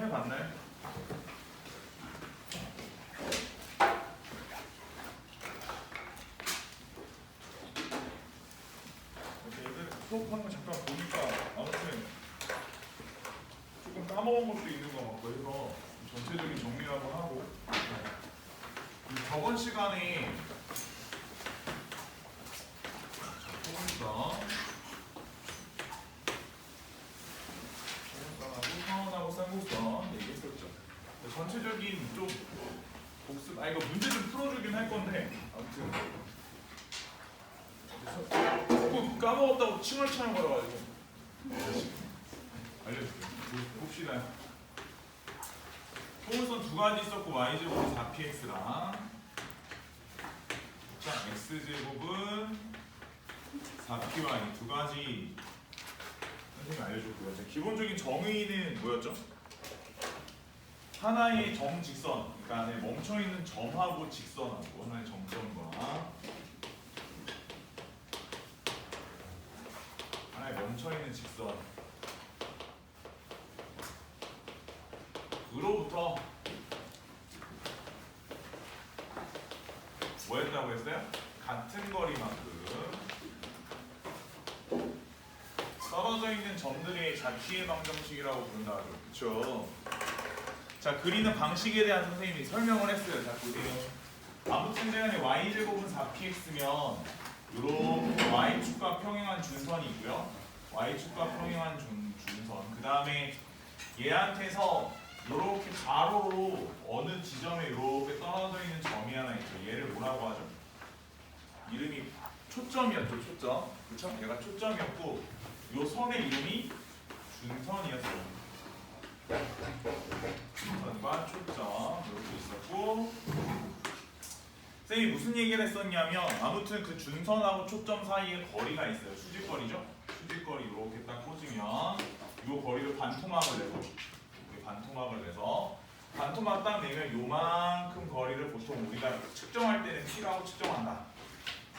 해봤나요? 수업하는 거 잠깐 보니까 아무튼 조금 까먹은 것도 있는 것 같고 해서 전체적인 정리 한번 하고 저번 시간에 소문선하고 상원하고 쌍곡선 얘기했었죠. 전체적인 좀 복습, 이거 문제 좀 풀어주긴 할 건데 아무튼 조금 까먹었다고 칭얼칭얼 거려가지고 알려줄게요. 봅시다. 소문선 두 가지 있었고 y제곱은 4px랑 자 x제곱은 4py 두 가지 선생님이 알려줬고요. 자, 기본적인 정의는 뭐였죠? 하나의 정직선, 그러니까 안에 멈춰있는 점하고 직선하고 하나의 점점과 하나의 멈춰있는 직선 으로부터 뭐였다고 했어요? 같은 거리만큼 떨어져 있는 점들의 자키의 방정식이라고 부른다고 그렇죠? 자, 그리는 방식에 대한 선생님이 설명을 했어요. 자, 보세요. 아무튼 간에 y제곱은 4px면 요런 y축과 평행한 준선이 있고요. y축과 평행한 준선. 그 다음에 얘한테서 요렇게 가로로 어느 지점에 요렇게 떨어져 있는 점이 하나 있죠. 얘를 뭐라고 하죠? 이름이 초점이었죠. 초점. 그쵸? 얘가 초점이었고 요 선의 이름이 준선이었어요. 준선과 초점 이렇게 있었고 쌤이 무슨 얘기를 했었냐면 아무튼 그 준선하고 초점 사이에 거리가 있어요. 수직거리죠? 수직거리 이렇게 딱 꽂으면 요 거리를 반토막을 내고 이렇게 반토막을 내서 반토막 딱 내면 요만큼 거리를 보통 우리가 측정할 때는 P라고 측정한다.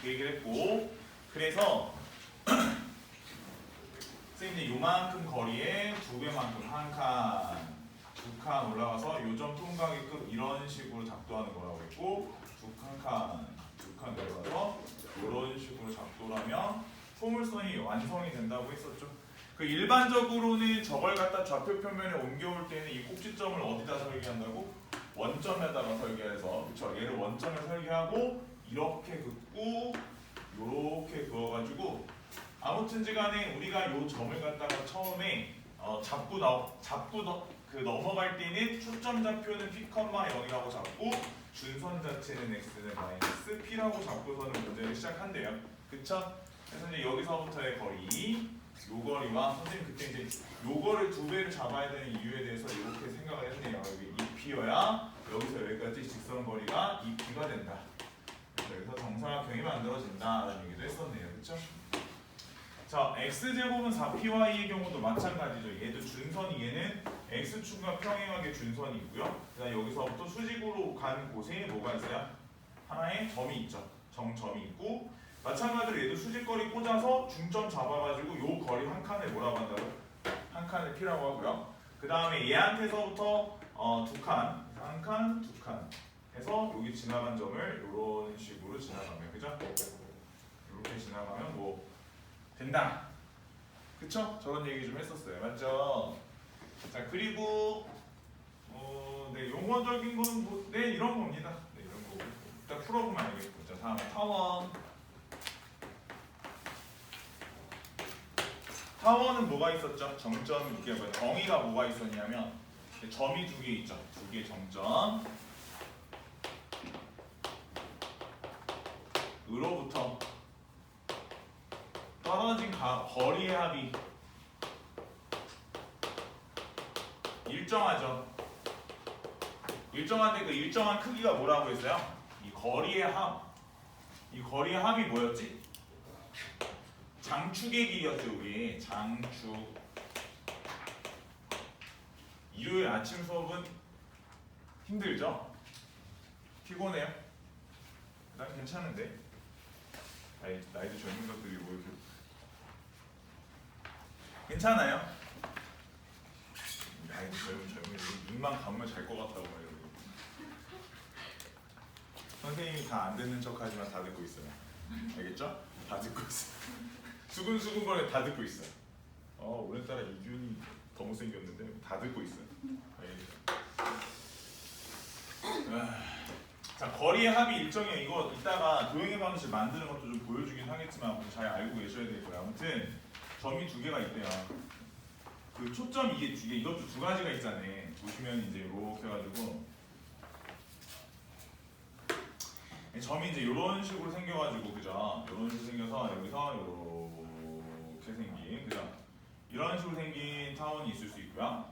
그 얘기를 했고 그래서 선생님이 요만큼 거리에 두 배만큼 한 칸, 두 칸 올라가서 요점 통과하게끔 이런 식으로 작도하는 거라고 했고 두 칸 내려가서 이런 식으로 작도를 하면 포물선이 완성이 된다고 했었죠. 그 일반적으로는 저걸 갖다 좌표 표면에 옮겨올 때는 이 꼭지점을 어디다 설계한다고? 원점에다가 설계해서 그쵸? 얘를 원점에 설계하고 이렇게 긋고 요렇게 그어가지고 아무튼지간에 우리가 요 점을 갖다가 처음에 넘어갈 때는 초점 좌표는 p, 0이라고 잡고 준선 자체는 x는 마이너스 p라고 잡고서는 문제를 시작한대요. 그쵸? 그래서 이제 여기서부터의 거리, 요 거리와 선생님 그때 이제 요거를 두 배를 잡아야 되는 이유에 대해서 이렇게 생각을 했네요. 여기 2p여야 여기서 여기까지 직선 거리가 2p가 된다. 그래서 여기서 정사각형이 만들어진다라는 얘기도 했었네요. 그쵸? 자, x제곱은 4py의 경우도 마찬가지죠. 얘도 준선이 얘는 x축과 평행하게 준선이고요. 그다음 여기서부터 수직으로 간 곳에 뭐가 있어요? 하나의 점이 있죠. 정점이 있고 마찬가지로 얘도 수직거리 꽂아서 중점 잡아가지고 요 거리 한 칸을 뭐라고 한다고? 한 칸을 p라고 하고요. 그 다음에 얘한테서부터 두 칸, 한 칸, 두 칸 해서 여기 지나간 점을 이런 식으로 지나가면 그죠? 이렇게 지나가면 뭐 된다. 그쵸? 저런 얘기 좀 했었어요. 맞죠? 자, 그리고 네, 용어적인 건 뭐, 네, 이런 겁니다. 네, 이런 거. 일단 풀어보면 알겠고. 자, 다음에 타원. 타원은 뭐가 있었죠? 정점, 이게 뭐야? 정의가 뭐가 있었냐면 점이 두 개 있죠. 두 개 정점. 으로부터 떨어진 거리의 합이 일정하죠. 일정한데 그 일정한 크기가 뭐라고 했어요? 이 거리의 합. 이 거리의 합이 뭐였지? 장축의 길이였죠. 이게 장축. 일요일 아침 수업은 힘들죠? 피곤해요? 난 괜찮은데. 나이도 젊은 것들이 뭐 이렇게 괜찮아요? 아이 젊은 눈만 감으면 잘 것 같다고 막 이러고. 선생님이 다 안 듣는 척하지만 다 듣고 있어요. 알겠죠? 다 듣고 있어. 수근수근 거려 다 듣고 있어. 오늘따라 이균이 더 못생겼는데 다 듣고 있어. 자, 거리의 합이 일정이에요. 이거 이따가 도형의 방식 만드는 것도 좀 보여주긴 하겠지만 잘 알고 계셔야 되고요. 아무튼 점이 두 개가 있대요. 그 초점 이게 이것도 두 가지가 있잖아요. 보시면 이제 이렇게 해가지고 점이 이제 이런 식으로 생겨가지고 그죠? 이런 식으로 생겨서 여기서 이렇게 생긴 그죠? 이런 식으로 생긴 타원이 있을 수 있고요.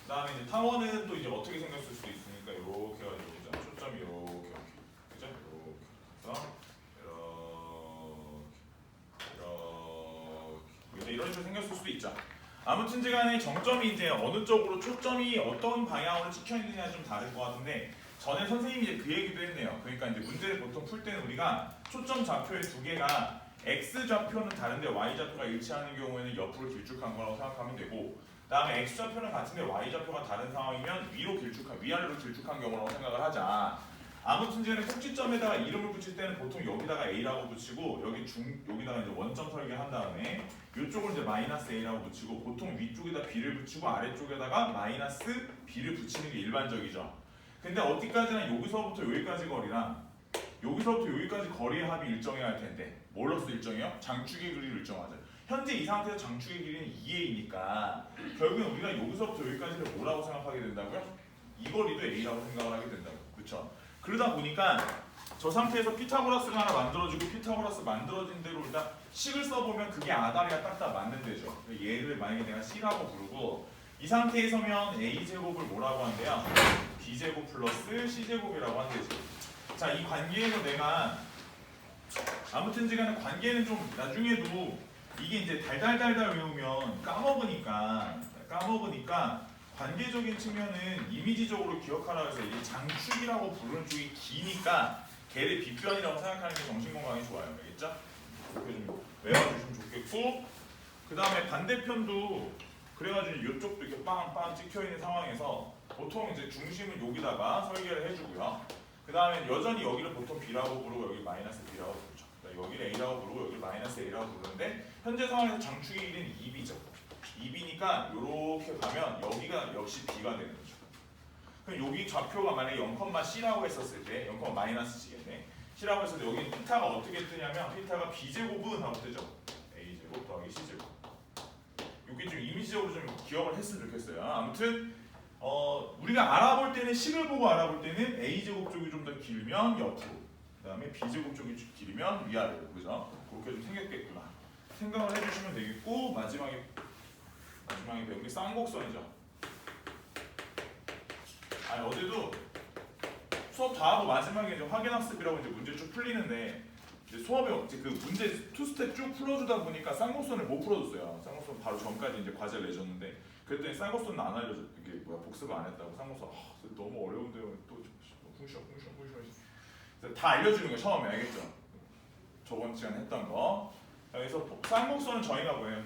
그다음에 이제 타원은 또 이제 어떻게 생겼을 수도 있으니까 이렇게 해가지고 그죠? 초점이 이렇게 그죠? 이렇게 이런 식으로 생겼을 수도 있죠. 아무튼지간에 정점이 이제 어느 쪽으로 초점이 어떤 방향으로 찍혀 있느냐 좀 다를 것 같은데. 전에 선생님이 이제 그 얘기도 했네요. 그러니까 이제 문제를 보통 풀 때는 우리가 초점 좌표의 두 개가 x 좌표는 다른데 y 좌표가 일치하는 경우에는 옆으로 길쭉한 거라고 생각하면 되고, 그다음에 x 좌표는 같은데 y 좌표가 다른 상황이면 위아래로 길쭉한 경우라고 생각을 하자. 아무튼간에 꼭지점에다가 이름을 붙일 때는 보통 여기다가 a라고 붙이고 여기다가 이제 원점 설계한 다음에 이쪽을 이제 마이너스 a라고 붙이고 보통 위쪽에다 b를 붙이고 아래쪽에다가 마이너스 b를 붙이는 게 일반적이죠. 근데 어디까지나 여기서부터 여기까지 거리랑 여기서부터 여기까지 거리의 합이 일정해야 할 텐데 뭘로써 일정해요? 장축의 길이를 일정하죠. 현재 이 상태에서 장축의 길이는 2a니까 결국엔 우리가 여기서부터 여기까지를 뭐라고 생각하게 된다고요? 이 거리도 a라고 생각을 하게 된다고. 그렇죠? 그러다 보니까 저 상태에서 피타고라스가 하나 만들어지고 피타고라스 만들어진 대로 일단 식을 써보면 그게 아다리가 딱딱 맞는 데죠. 얘를 만약에 내가 c라고 부르고 이 상태에 서면 a제곱을 뭐라고 한대요? b제곱 플러스 c제곱이라고 한대지. 자, 이 관계에서 내가 아무튼지간에 관계는 좀 나중에도 이게 이제 달달달달 외우면 까먹으니까 관계적인 측면은 이미지적으로 기억하라 해서 이게 장축이라고 부르는 쪽이 기니까 걔를 빗변이라고 생각하는 게 정신건강에 좋아요. 알겠죠? 이렇게 좀 외워주시면 좋겠고, 그 다음에 반대편도 그래가지고 이쪽도 이렇게 빵빵 찍혀있는 상황에서 보통 이제 중심은 여기다가 설계를 해주고요. 그 다음에 여전히 여기를 보통 B라고 부르고 여기 마이너스 B라고 부르죠. 그러니까 여기를 A라고 부르고 여기 마이너스 A라고 부르는데 현재 상황에서 장축의 길이는 2B죠. 2B니까 이렇게 가면 여기가 역시 B가 되는 거죠. 그럼 여기 좌표가 만약에 0,C라고 했었을 때 0,-C겠네. C라고 했을 때 여기 피타가 어떻게 뜨냐면 피타가 B제곱은 하고 뜨죠. A제곱 더하기 C제곱. 이게 좀 이미지적으로 좀 기억을 했으면 좋겠어요. 아무튼 우리가 알아볼 때는 식을 보고 알아볼 때는 a제곱 쪽이 좀 더 길면 옆으로, 그 다음에 b제곱 쪽이 길면 위아래로, 그죠? 그렇게 좀 생겼겠구나 생각을 해주시면 되겠고, 마지막에 배운 게 쌍곡선이죠. 아니 어제도 수업 다 하고 마지막에 이제 확인학습이라고 이제 문제 쭉 풀리는데 이제 수업에 이제 그 문제 투스텝 쭉 풀어주다 보니까 쌍곡선을 못 풀어줬어요. 쌍곡선 바로 전까지 이제 과제를 내줬는데 그랬더니 쌍곡선은 안 알려줘. 이게 뭐야 복습을 안 했다고. 쌍곡선 너무 어려운데요. 또 쿵시렁 다 알려주는 거 처음에 알겠죠? 저번 시간에 했던 거. 그래서 쌍곡선은 저희가 뭐예요?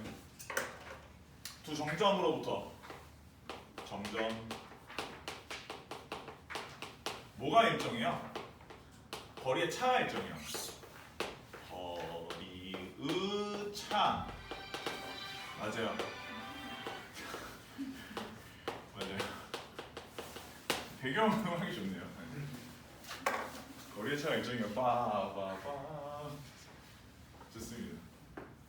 두 정점으로부터 점점 뭐가 일정이에요? 거리의 차가 일정이에요. 거리의 차. 맞아요. 맞아요. 배경음악이 좋네요. 거리의 차가 일정이에요. 빠빠빠. 좋습니다.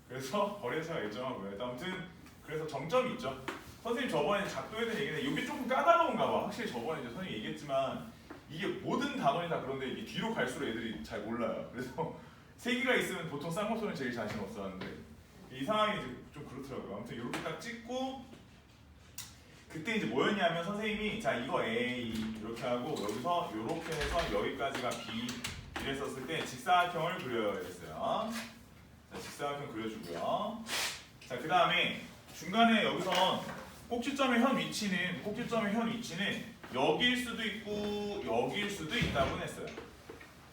그래서 거리의 차가 일정하고요. 아무튼 그래서 정점이 있죠. 선생님 저번에 작도에 대한 얘기는 이게 조금 까다로운가 봐. 확실히 저번에 이제 선생님이 얘기했지만 이게 모든 단원이 다 그런데 이게 뒤로 갈수록 애들이 잘 몰라요. 그래서 세 개가 있으면 보통 쌍곡선은 제일 자신 없어 하는데 이 상황이 이제 좀 그렇더라고요. 아무튼 이렇게 딱 찍고 그때 이제 뭐였냐면 선생님이 자 이거 A 이렇게 하고 여기서 이렇게 해서 여기까지가 B 이랬었을 때 직사각형을 그려야 했어요. 자 직사각형 그려주고요. 자 그 다음에 중간에 여기서 꼭지점의 현 위치는 여기일 수도 있고 여기일 수도 있다고 했어요.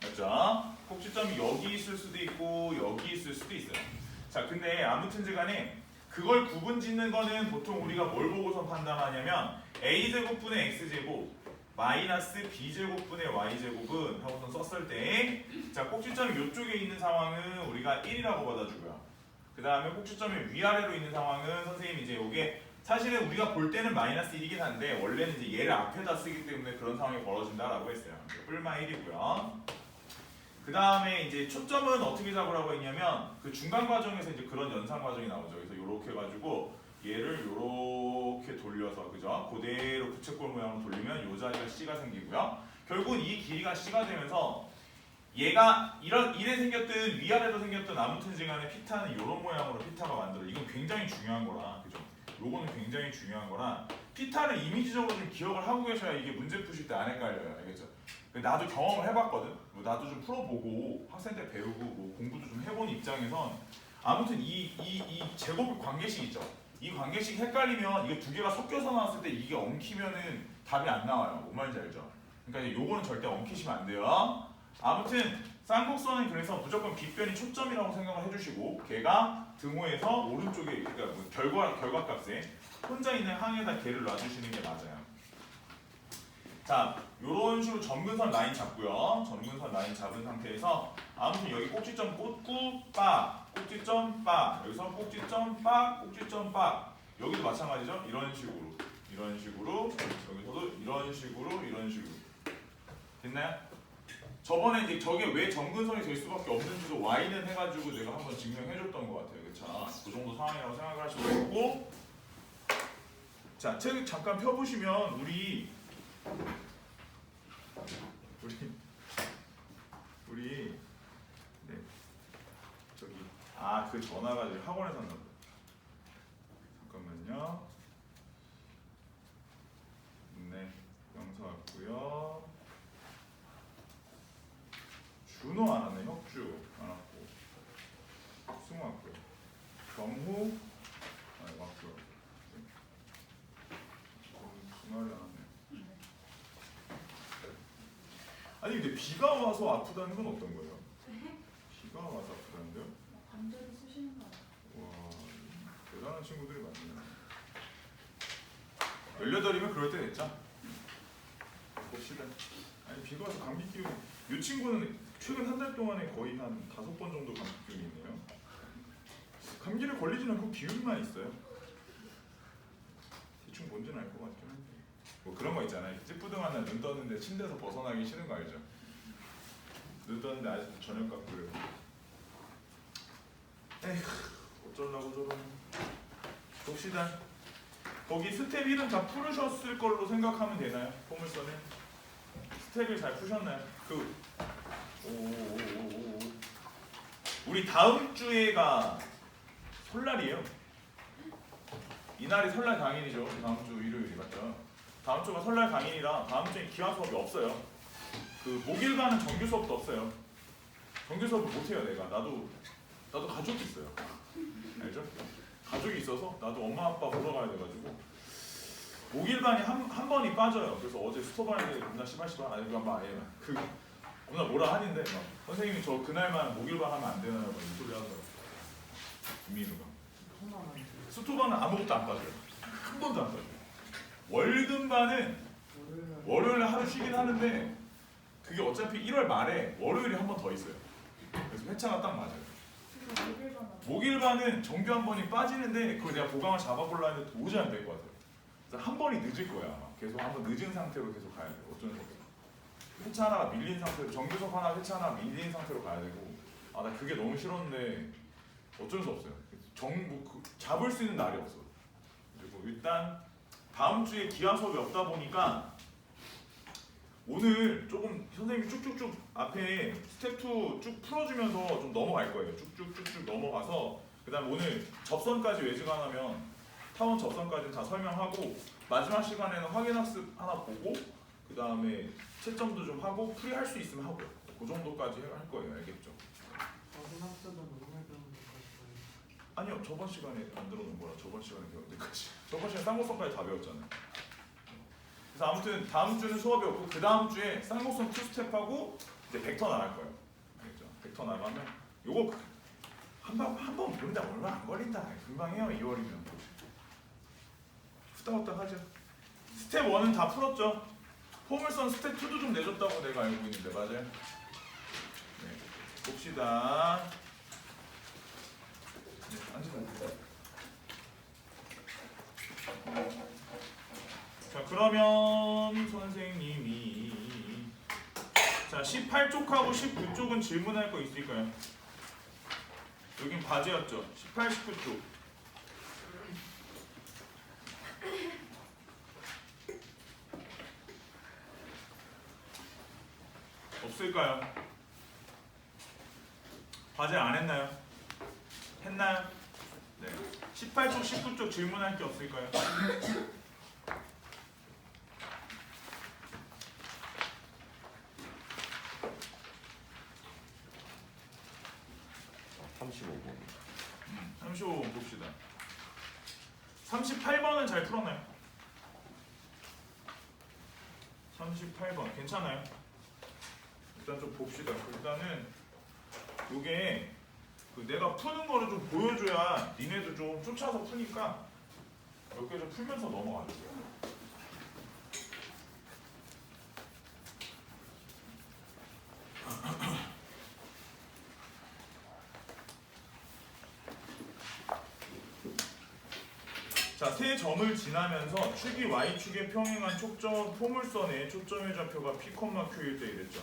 맞죠? 꼭지점이 여기 있을 수도 있고 여기 있을 수도 있어요. 자 근데 아무튼간에 그걸 구분 짓는 거는 보통 우리가 뭘 보고서 판단하냐면 a제곱분의 x제곱 마이너스 b제곱분의 y제곱은 하고선 썼을 때 자 꼭지점이 이쪽에 있는 상황은 우리가 1이라고 받아주고요. 그 다음에 꼭지점이 위아래로 있는 상황은 선생님이 이제 이게 사실은 우리가 볼 때는 마이너스 1이긴 한데 원래는 이제 얘를 앞에다 쓰기 때문에 그런 상황이 벌어진다라고 했어요. 뿔마 1이고요. 그 다음에 이제 초점은 어떻게 잡으라고 했냐면 그 중간 과정에서 이제 그런 연산 과정이 나오죠. 그래서 이렇게 해가지고 얘를 이렇게 돌려서 그죠? 그대로 부채꼴 모양으로 돌리면 이 자리가 C가 생기고요. 결국은 이 길이가 C가 되면서 얘가 이래 생겼든 위아래로 생겼든 아무튼 간에 피타는 이런 모양으로 피타가 만들어. 이건 굉장히 중요한 거라 그죠? 요거는 굉장히 중요한 거라 피타를 이미지적으로 좀 기억을 하고 계셔야 이게 문제 푸실 때 안 헷갈려요. 알겠죠? 나도 경험을 해봤거든. 뭐 나도 좀 풀어보고 학생 때 배우고 뭐 공부도 좀 해본 입장에선 아무튼 이 제곱 관계식 있죠. 이 관계식 헷갈리면 이게 두 개가 섞여서 나왔을 때 이게 엉키면은 답이 안 나와요. 뭔 말인지 알죠? 그러니까 이제 요거는 절대 엉키시면 안 돼요. 아무튼 쌍곡선은 그래서 무조건 빗변이 초점이라고 생각을 해주시고 걔가 등호에서 오른쪽에 그러니까 뭐 결과값에 혼자 있는 항에다 걔를 놔주시는 게 맞아요. 자, 요런 식으로 점근선 라인 잡고요. 점근선 라인 잡은 상태에서 아무튼 여기 꼭지점 꽂고 빠, 꼭지점 빠, 여기서 꼭지점 빠, 꼭지점 빠. 여기도 마찬가지죠. 이런 식으로, 여기서도 이런 식으로. 됐나요? 저번에 이제 저게 왜 점근선이 될 수밖에 없는지도 y는 해가지고 내가 한번 증명해줬던 것 같아요. 그쵸? 그 정도 상황이라고 생각을 하시고 있고. 자, 책 잠깐 펴보시면 우리 네 저기 그 전화가 지금 학원에서 왔나 보다. 잠깐만요. 네 영서 왔고요. 준호 안 왔네. 혁주 안 왔고 승우 왔고요. 경호 왔고요. 준호를 안 왔네. 아니 근데 비가 와서 아프다는 건 어떤 거예요? 비가 와서 아프다는데요? 관절을 쓰시는 거 같아요. 와 대단한 친구들이 많네요. 18이면 그럴 때 됐죠? 봅시다. 아니 비가 와서 감기 기운 이 친구는 최근 한 달 동안에 거의 한 5번 정도 감기 기운이 있네요. 감기를 걸리진 않고 기운만 있어요. 대충 뭔지는 알 것 같긴 한데 뭐 그런 거 있잖아요. 찌뿌둥한 날 눈 떴는데 침대에서 벗어나기 싫은 거 알죠? 눈 떴는데 아직도 저녁 같고요. 에휴 어쩌려고 저러는. 봅시다. 거기 스텝 1은 다 풀으셨을 걸로 생각하면 되나요? 포물선을 스텝 1 잘 푸셨나요? 우리 다음 주에가 설날이에요. 이날이 설날 강인이죠. 다음 주 일요일이 맞죠? 다음 주가 설날 강인이라 다음 주에 기말 수업이 없어요. 그 목일반은 정규 수업도 없어요. 정규 수업을 못 해요. 내가 나도 가족이 있어요. 알죠? 가족이 있어서 나도 엄마 아빠 보러 가야 돼가지고 목일반이 한 번이 빠져요. 그래서 어제 스토반에 겁나 씨발 아니 막 아예 겁나 뭐라 하는데 막 선생님이 저 그날만 목일반 하면 안 되나요? 막 이 소리 하더라고. 김민우가. 스토반은 아무것도 안 빠져요. 한 번도 안 빠져요. 월등반은 월요일에 하루 쉬긴 하는데 그게 어차피 1월 말에 월요일에 한 번 더 있어요. 그래서 회차가 딱 맞아요. 목일반은 정규 한 번이 빠지는데 그걸 내가 보강을 잡아보려 했는데 도저히 안 될 것 같아요. 그래서 한 번이 늦을 거야. 계속 한 번 늦은 상태로 계속 가야 돼요. 어쩔 수 없어요. 회차 하나가 밀린 상태로 정규 수업 하나 회차 하나 밀린 상태로 가야 되고 나 그게 너무 싫었는데 어쩔 수 없어요. 잡을 수 있는 날이 없어. 그리고 일단 다음 주에 기하 수업이 없다 보니까 오늘 조금 선생님이 쭉쭉쭉 앞에 스텝 2 쭉 풀어주면서 좀 넘어갈 거예요. 쭉쭉쭉쭉 넘어가서 그 다음 오늘 접선까지 외지가 하면 타원 접선까지 다 설명하고 마지막 시간에는 확인학습 하나 보고 그 다음에 채점도 좀 하고 풀이할 수 있으면 하고요. 그 정도까지 할 거예요. 알겠죠? 확인학습은 오늘 배우는 것까지. 아니요. 저번 시간에 안 들어놓은 거라 저번 시간에 배운 데까지. 저번 시간에 쌍곡선까지 다 배웠잖아요. 그래서 아무튼 다음 주는 수업이 없고 그 다음 주에 쌍곡선 2스텝하고 이제 벡터 나갈 거예요. 알겠죠? 벡터 나가면 요거 한번 보는데 얼마 안 걸린다. 금방 해요. 2월이면. 후딱후딱 하죠. 스텝 1은 다 풀었죠. 포물선 스텝 2도 좀 내줬다고 내가 알고 있는데 맞아요? 네, 봅시다. 네, 앉으세요. 자, 그러면 선생님이 자 18쪽하고 19쪽은 질문할 거 있을까요? 여긴 과제였죠. 18, 19쪽. 없을까요? 과제 안 했나요? 했나요? 네. 18쪽, 19쪽 질문할 게 없을까요? 35번. 35번 봅시다. 38번은 잘 풀었나요? 38번 괜찮아요? 일단 좀 봅시다. 일단은 요게 그 내가 푸는 거를 좀 보여줘야 니네도 좀 쫓아서 푸니까 몇 개 좀 풀면서 넘어가죠. 자, 세 점을 지나면서 축이 Y축에 평행한 촉점 포물선의 초점의 좌표가 P, Q일 때 이랬죠.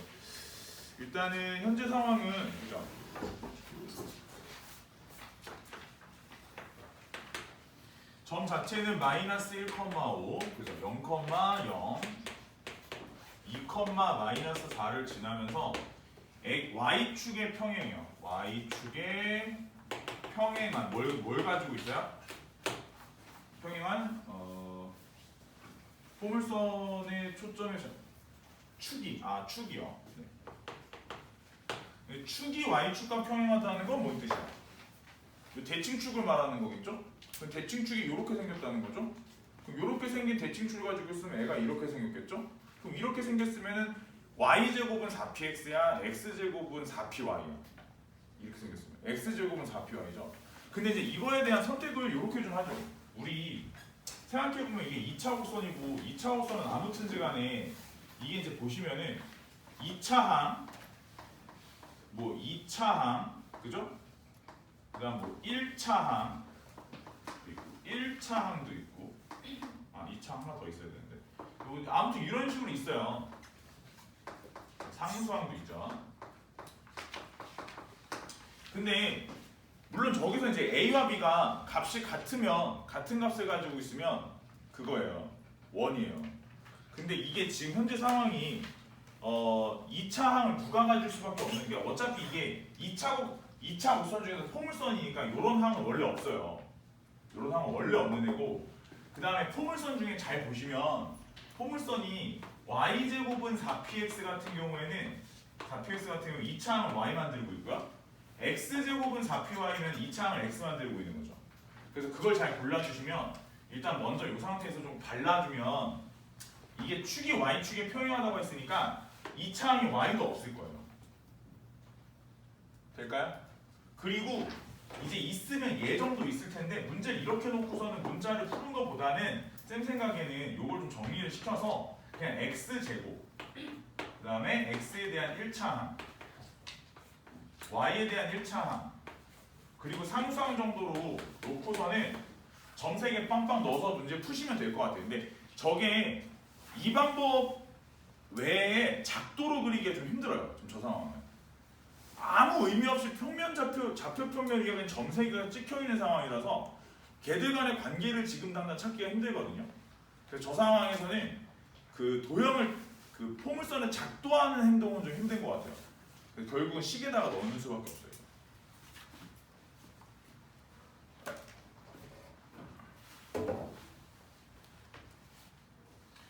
일단은 현재 상황은 보자. 점 자체는 마이너스 1,5 그죠? 0,0 2, 마이너스 4를 지나면서 Y축의 평행이요. Y축의 평행한 뭘 가지고 있어요? 평행한 포물선의 초점의 축이요. 네. 축이 Y축과 평행하다는 건 뭔 뜻이야? 대칭축을 말하는 거겠죠? 그럼 대칭축이 이렇게 생겼다는 거죠? 그럼 이렇게 생긴 대칭축을 가지고 있으면 애가 이렇게 생겼겠죠? 그럼 이렇게 생겼으면은 Y제곱은 4px야, X제곱은 4py야. 이렇게 생겼으면 X제곱은 4py죠. 근데 이제 이거에 대한 선택을 이렇게 좀 하죠. 우리 생각해보면 이게 2차 곡선이고 2차 곡선은 아무튼지 간에 이게 이제 보시면은 2차항 뭐 2차항 그죠? 그 다음 뭐 1차항 있고 1차항도 있고 2차항 하나 더 있어야 되는데 아무튼 이런 식으로 있어요. 상수항도 있죠. 근데 물론 저기서 이제 A와 B가 값이 같으면 같은 값을 가지고 있으면 그거예요. 원이에요. 근데 이게 지금 현재 상황이 2차항을 누가 가질 수밖에 없는 게 어차피 이게 2차 곡선 중에서 포물선이니까 이런 항은 원래 없어요. 이런 항은 원래 없는 애고 그 다음에 포물선 중에 잘 보시면 포물선이 y제곱은 4px 같은 경우에는 2차항은 y 만들고 있고요. x제곱은 4py는 2차항을 x 만들고 있는 거죠. 그래서 그걸 잘 골라주시면 일단 먼저 이 상태에서 좀 발라주면 이게 축이 y축에 평행하다고 했으니까 2차항이 y도 없을 거예요. 될까요? 그리고 이제 있으면 얘 정도 있을 텐데 문제를 이렇게 놓고서는 문자를 푸는 것보다는 쌤 생각에는 이걸 좀 정리를 시켜서 그냥 x제곱 그 다음에 x에 대한 1차항 y에 대한 1차항 그리고 상수항 정도로 놓고서는 점 3개 빵빵 넣어서 문제 푸시면 될 것 같아요. 근데 저게 이 방법 외에 작도로 그리기가 좀 힘들어요. 좀 저 상황은 아무 의미 없이 평면 좌표 평면 위에 그냥 점 3개가 찍혀 있는 상황이라서 걔들 간의 관계를 지금 당장 찾기가 힘들거든요. 그래서 저 상황에서는 그 도형을 그 포물선을 작도하는 행동은 좀 힘든 것 같아요. 그래서 결국은 식에다가 넣는 수밖에 없어요.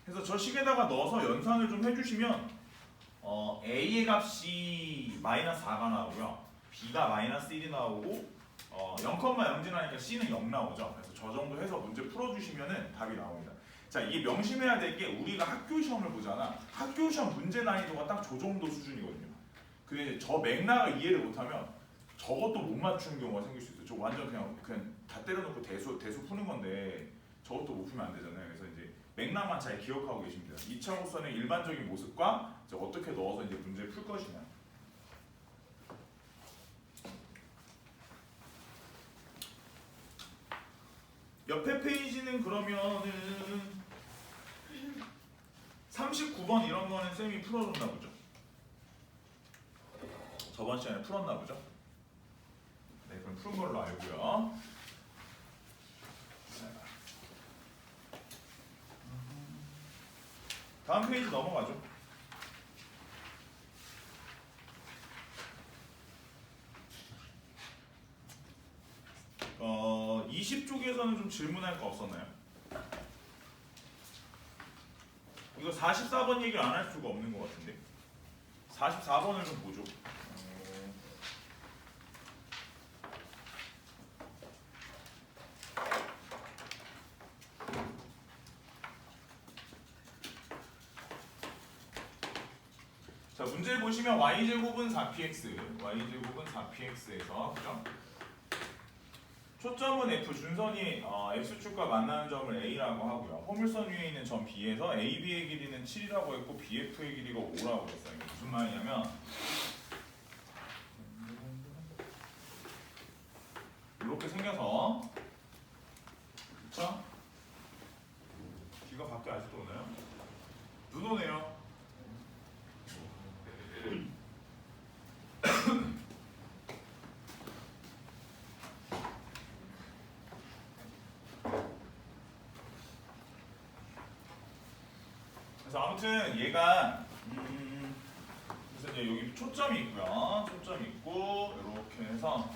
그래서 저 식에다가 넣어서 연산을 좀 해주시면 A의 값이 마이너스 4가 나오고요. B가 마이너스 1이 나오고 0,0 지나니까 C는 0 나오죠. 그래서 저 정도 해서 문제 풀어주시면 답이 나옵니다. 자, 이게 명심해야 될 게 우리가 학교 시험을 보잖아. 학교 시험 문제 난이도가 딱 저 정도 수준이거든요. 근데 저 맥락을 이해를 못하면 저것도 못 맞추는 경우가 생길 수 있어요. 저 완전 그냥 다 때려놓고 대수 푸는 건데 저것도 못 풀면 안 되잖아요. 그래서 이제 맥락만 잘 기억하고 계시면 돼요. 2차 곡선의 일반적인 모습과 이제 어떻게 넣어서 이제 문제를 풀 것이냐. 옆에 페이지는 그러면은 39번 이런 거는 쌤이 풀어줬나 보죠? 저번 시간에 풀었나 보죠? 네, 그럼 푸른 걸로 알고요. 다음 페이지 넘어가죠. 20쪽에서는 좀 질문할 거 없었나요? 이거 44번 얘기를 안 할 수가 없는 것 같은데 44번을 좀 보죠. 자, 문제 보시면 y제곱은 4px, y제곱은 4px에서 그죠? 초점은 f, 준선이 x축과 만나는 점을 a라고 하고요. 포물선 위에 있는 점 b에서 ab의 길이는 7이라고 했고 bf의 길이가 5라고 했어요. 이게 무슨 말이냐면 이렇게 생겨서 그쵸? 비가 밖에 아직도 오나요? 눈 오네요. 그래서 아무튼 얘가 그래서 이제 여기 초점이 있고요. 초점이 있고 이렇게 해서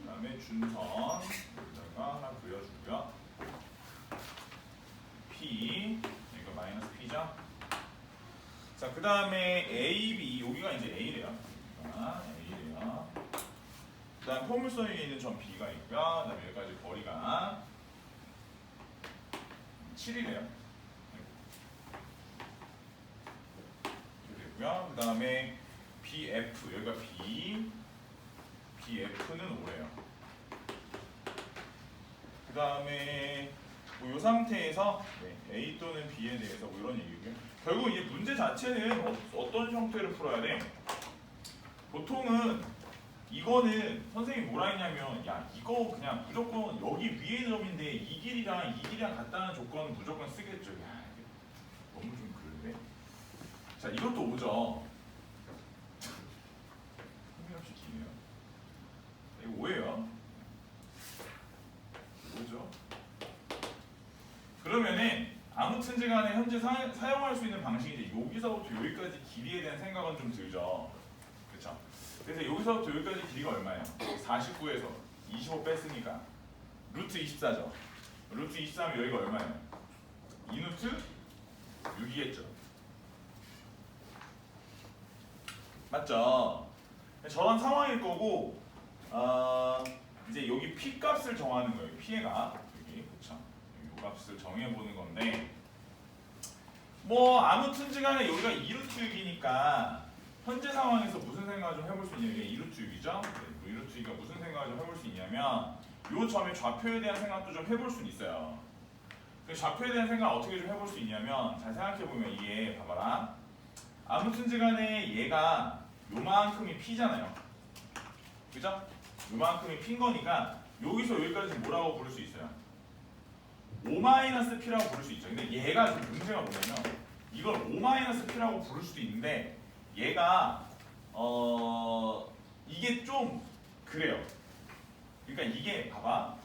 그다음에 준선 여기다가 하나 그려주고요. P 여기가 마이너스 P죠. 자, 그 다음에 A, B 여기가 이제 A래요. A래요. 그다음 포물선 위에 있는 점 B가 있고요. 그다음에 여기까지 거리가 7이래요. 이렇게 되고요. 그 다음에 BF 여기가 B, BF는 5래요. 그 다음에 뭐 이 상태에서 A 또는 B에 대해서 뭐 이런 얘기고요. 결국 이 문제 자체는 어떤 형태로 풀어야 돼? 보통은 이거는 선생님이 뭐라 했냐면 야 이거 그냥 무조건 여기 위에 있는 점인데 이 길이랑 같다는 조건은 무조건 쓰겠죠. 야 이게 너무 좀 그런데. 자, 이것도 오죠. 흥미없이 기네요. 이거 오예요. 오죠. 그러면은 아무튼지 간에 현재 사용할 수 있는 방식이 이제 여기서부터 여기까지 길이에 대한 생각은 좀 들죠. 그렇죠? 그래서 여기서부터 여기까지 길이가 얼마예요? 49에서 25 뺐으니까 루트 24죠. 루트 24면 여기가 얼마예요? 2루트 6이겠죠. 맞죠? 저런 상황일 거고 이제 여기 P 값을 정하는 거예요. P가 여기 그렇죠. 이 값을 정해보는 건데 뭐 아무튼지간에 여기가 2루트 6이니까 현재 상황에서 무슨 생각을 좀 해볼 수 있냐면 이게 2루트 6이죠. 2루트 6이가 무슨 생각을 좀 해볼 수 있냐면 이 점의 좌표에 대한 생각도 좀 해볼 수 있어요. 그 좌표에 대한 생각 어떻게 좀 해볼 수 있냐면 잘 생각해보면 이게 봐봐라. 아무튼지간에 얘가 요만큼이 P잖아요. 그죠? 요만큼이 P인 거니까 여기서 여기까지 뭐라고 부를 수 있어요? 5-P라고 부를 수 있죠. 근데 얘가 좀 문제가 뭐냐면 이걸 5-P라고 부를 수도 있는데 얘가 이게 좀 그래요. 그러니까 이게 봐봐.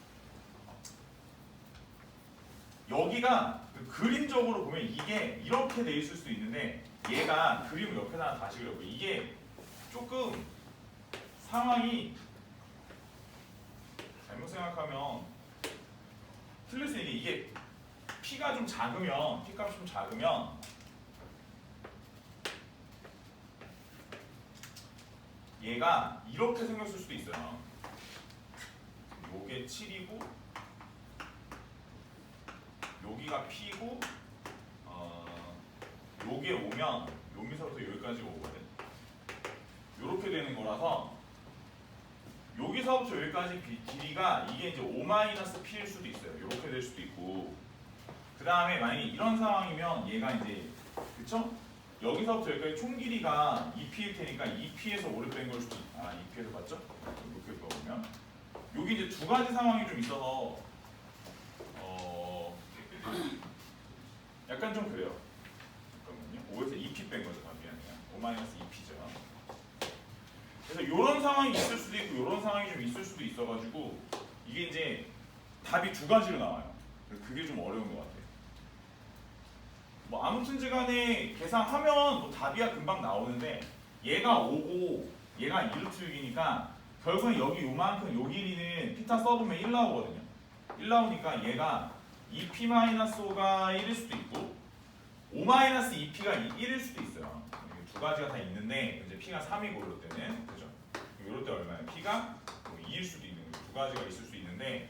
여기가 그림적으로 보면 이게 이렇게 돼 있을 수도 있는데 얘가 그림을 옆에다 다시 그려고 이게 조금 상황이 잘못 생각하면 틀릴 수 있는 게 이게 P가 좀 작으면 P값이 좀 작으면 얘가 이렇게 생겼을 수도 있어요. 요게 7이고 여기가 P고 요게 오면 여기서부터 여기까지 오거든. 이렇게 되는 거라서 여기서부터 여기까지 길이가 이게 이제 5-p일 수도 있어요. 이렇게 될 수도 있고 그 다음에 만약에 이런 상황이면 얘가 이제 그쵸? 여기서부터 여기까지 총 길이가 2p일 테니까 2p에서 5를 뺀 걸 수도 있고 2p에서 맞죠? 이렇게 보면 여기 이제 두 가지 상황이 좀 있어서 약간 좀 그래요. 잠깐만요. 5에서 2p 뺀 거죠. 미안해요. 5-2p죠. 그래서 이런 상황이 있을 수도 있고 이런 상황이 좀 있을 수도 있어가지고 이게 이제 답이 두 가지로 나와요. 그게 좀 어려운 것 같아요. 뭐 아무튼지간에 계산하면 뭐 답이야 금방 나오는데 얘가 5고 얘가 1루트6이니까 결국엔 여기 요만큼 요 길이는 피타 써보면 1 나오거든요. 1 나오니까 얘가 2p-5가 1일 수도 있고 5-2p가 1일 수도 있어요. 두 가지가 다 있는데 이제 p가 3이고 이럴 때는 그죠? 이럴 때 얼마예요? p가 2일 수도 있는 두 가지가 있을 수 있는데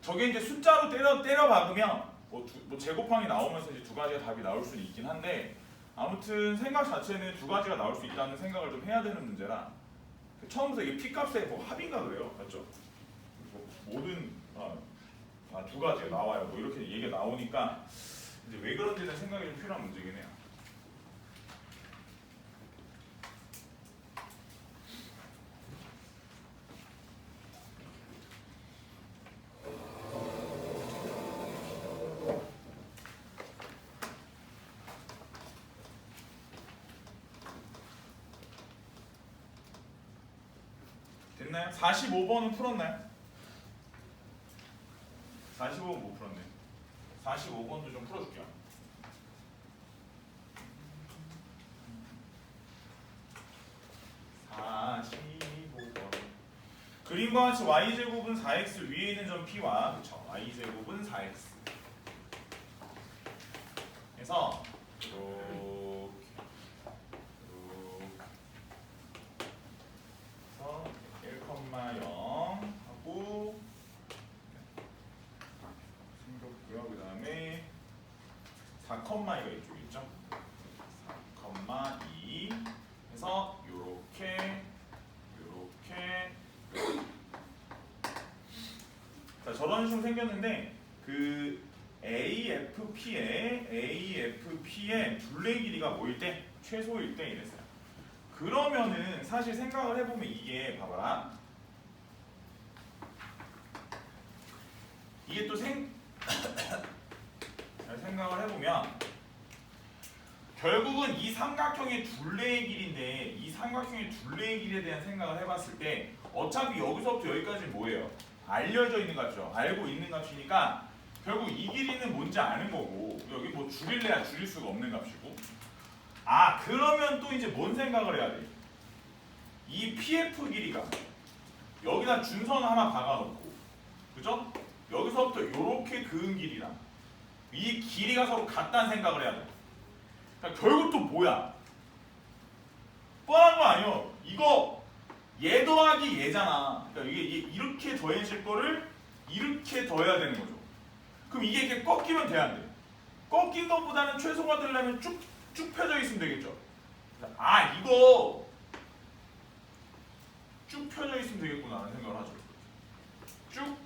저게 이제 숫자로 때려 박으면 뭐 제곱항이 나오면서 이제 두 가지가 답이 나올 수는 있긴 한데 아무튼 생각 자체는 두 가지가 나올 수 있다는 생각을 좀 해야 되는 문제라 처음부터 이게 p 값에 뭐 합인가 그래요, 맞죠? 모든 두 가지가 나와요. 뭐 이렇게 얘기가 나오니까 이제 왜 그런지는 생각이 좀 필요한 문제긴 해요. 됐나요? 45번은 풀었나요? 45번 못 풀었네. 45번도 좀 풀어줄게요. 45번. 그림과 같이 y제곱은 4x 위에 있는 점 p와 그쵸? y제곱은 4x. 그래서 이렇게 그래서 1,0 하고 생겼고요. 그 다음에 4,2가 이쪽에 있죠. 4,2 해서 요렇게 자 저런 식으로 생겼는데 그 AFP의 둘레 길이가 뭐일 때? 최소일 때 이랬어요. 그러면은 사실 생각을 해보면 이게 봐봐라. 이게 또 생각을 해보면 결국은 이 삼각형의 둘레의 길이인데 이 삼각형의 둘레의 길이에 대한 생각을 해봤을 때 어차피 여기서부터 여기까지 뭐예요? 알려져 있는 값이죠. 알고 있는 값이니까 결국 이 길이는 뭔지 아는 거고 여기 뭐 줄일래야 줄일 수가 없는 값이고 그러면 또 이제 뭔 생각을 해야 돼? 이 PF 길이가 여기다 준선 하나 박아놓고 그죠? 여기서부터 이렇게 그은 길이랑 이 길이가 서로 같다는 생각을 해야 돼. 그러니까 결국 또 뭐야? 뻔한 거 아니요? 이거 얘 더하기 얘잖아. 그러니까 이게 이렇게 더해질 거를 이렇게 더해야 되는 거죠. 그럼 이게 이렇게 꺾이면 돼, 안 돼? 꺾인 것보다는 최소가 되려면 쭉 펴져 있으면 되겠죠. 이거 쭉 펴져 있으면 되겠구나 하는 생각을 하죠. 쭉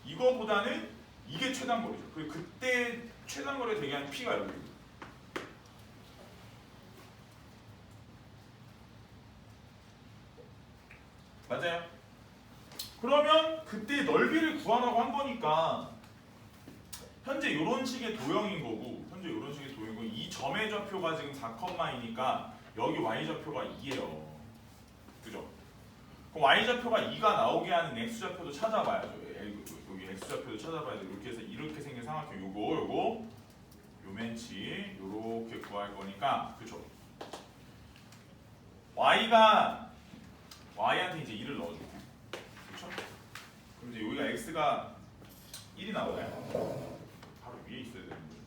이거보다는 이게 최단거리죠. 그리고 그때 최단거리가 되게 하는 P가 여기. 맞아요? 그러면 그때 넓이를 구하라고 한 거니까 현재 이런 식의 도형인 거고 이 점의 좌표가 지금 4,2니까 여기 y좌표가 2예요. 그죠? 그럼 y좌표가 2가 나오게 하는 x좌표도 찾아봐야죠. 여기 x좌표도 찾아봐야죠. 이렇게 해서 이렇게 생긴 삼각형 요거 요맨치 요렇게 구할 거니까 그죠? y한테 이제 1을 넣어주고 그렇죠? 그럼 이제 여기가 x가 1이 나오나요? 바로 위에 있어야 되는 거죠.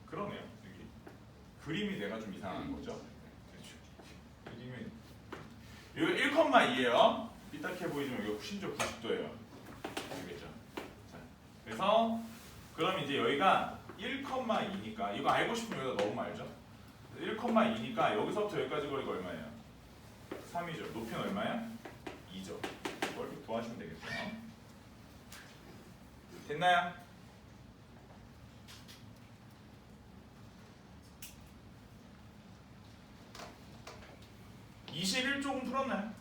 그러네요. 여기 그림이 내가 좀 이상한 거죠. 그렇죠. 그림이 여기 1,2예요. 삐딱해 보이지만 여기 심지어 90도예요. 알겠죠? 자, 그래서 그럼 이제 여기가 1,2니까 이거 알고 싶으면 여기다 넣으면 알죠? 1,2니까 여기서부터 여기까지 거리가 얼마예요? 3이죠. 높이는 얼마야? 2죠. 이걸 구하시면 되겠죠. 됐나요? (21쪽은) 풀었나요?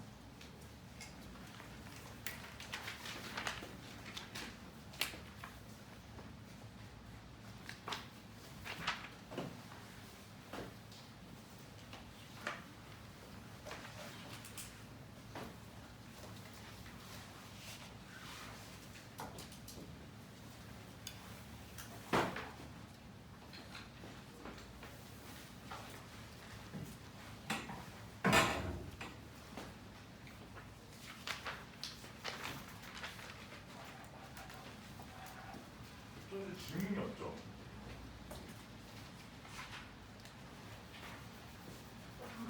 좀 질문이 없죠?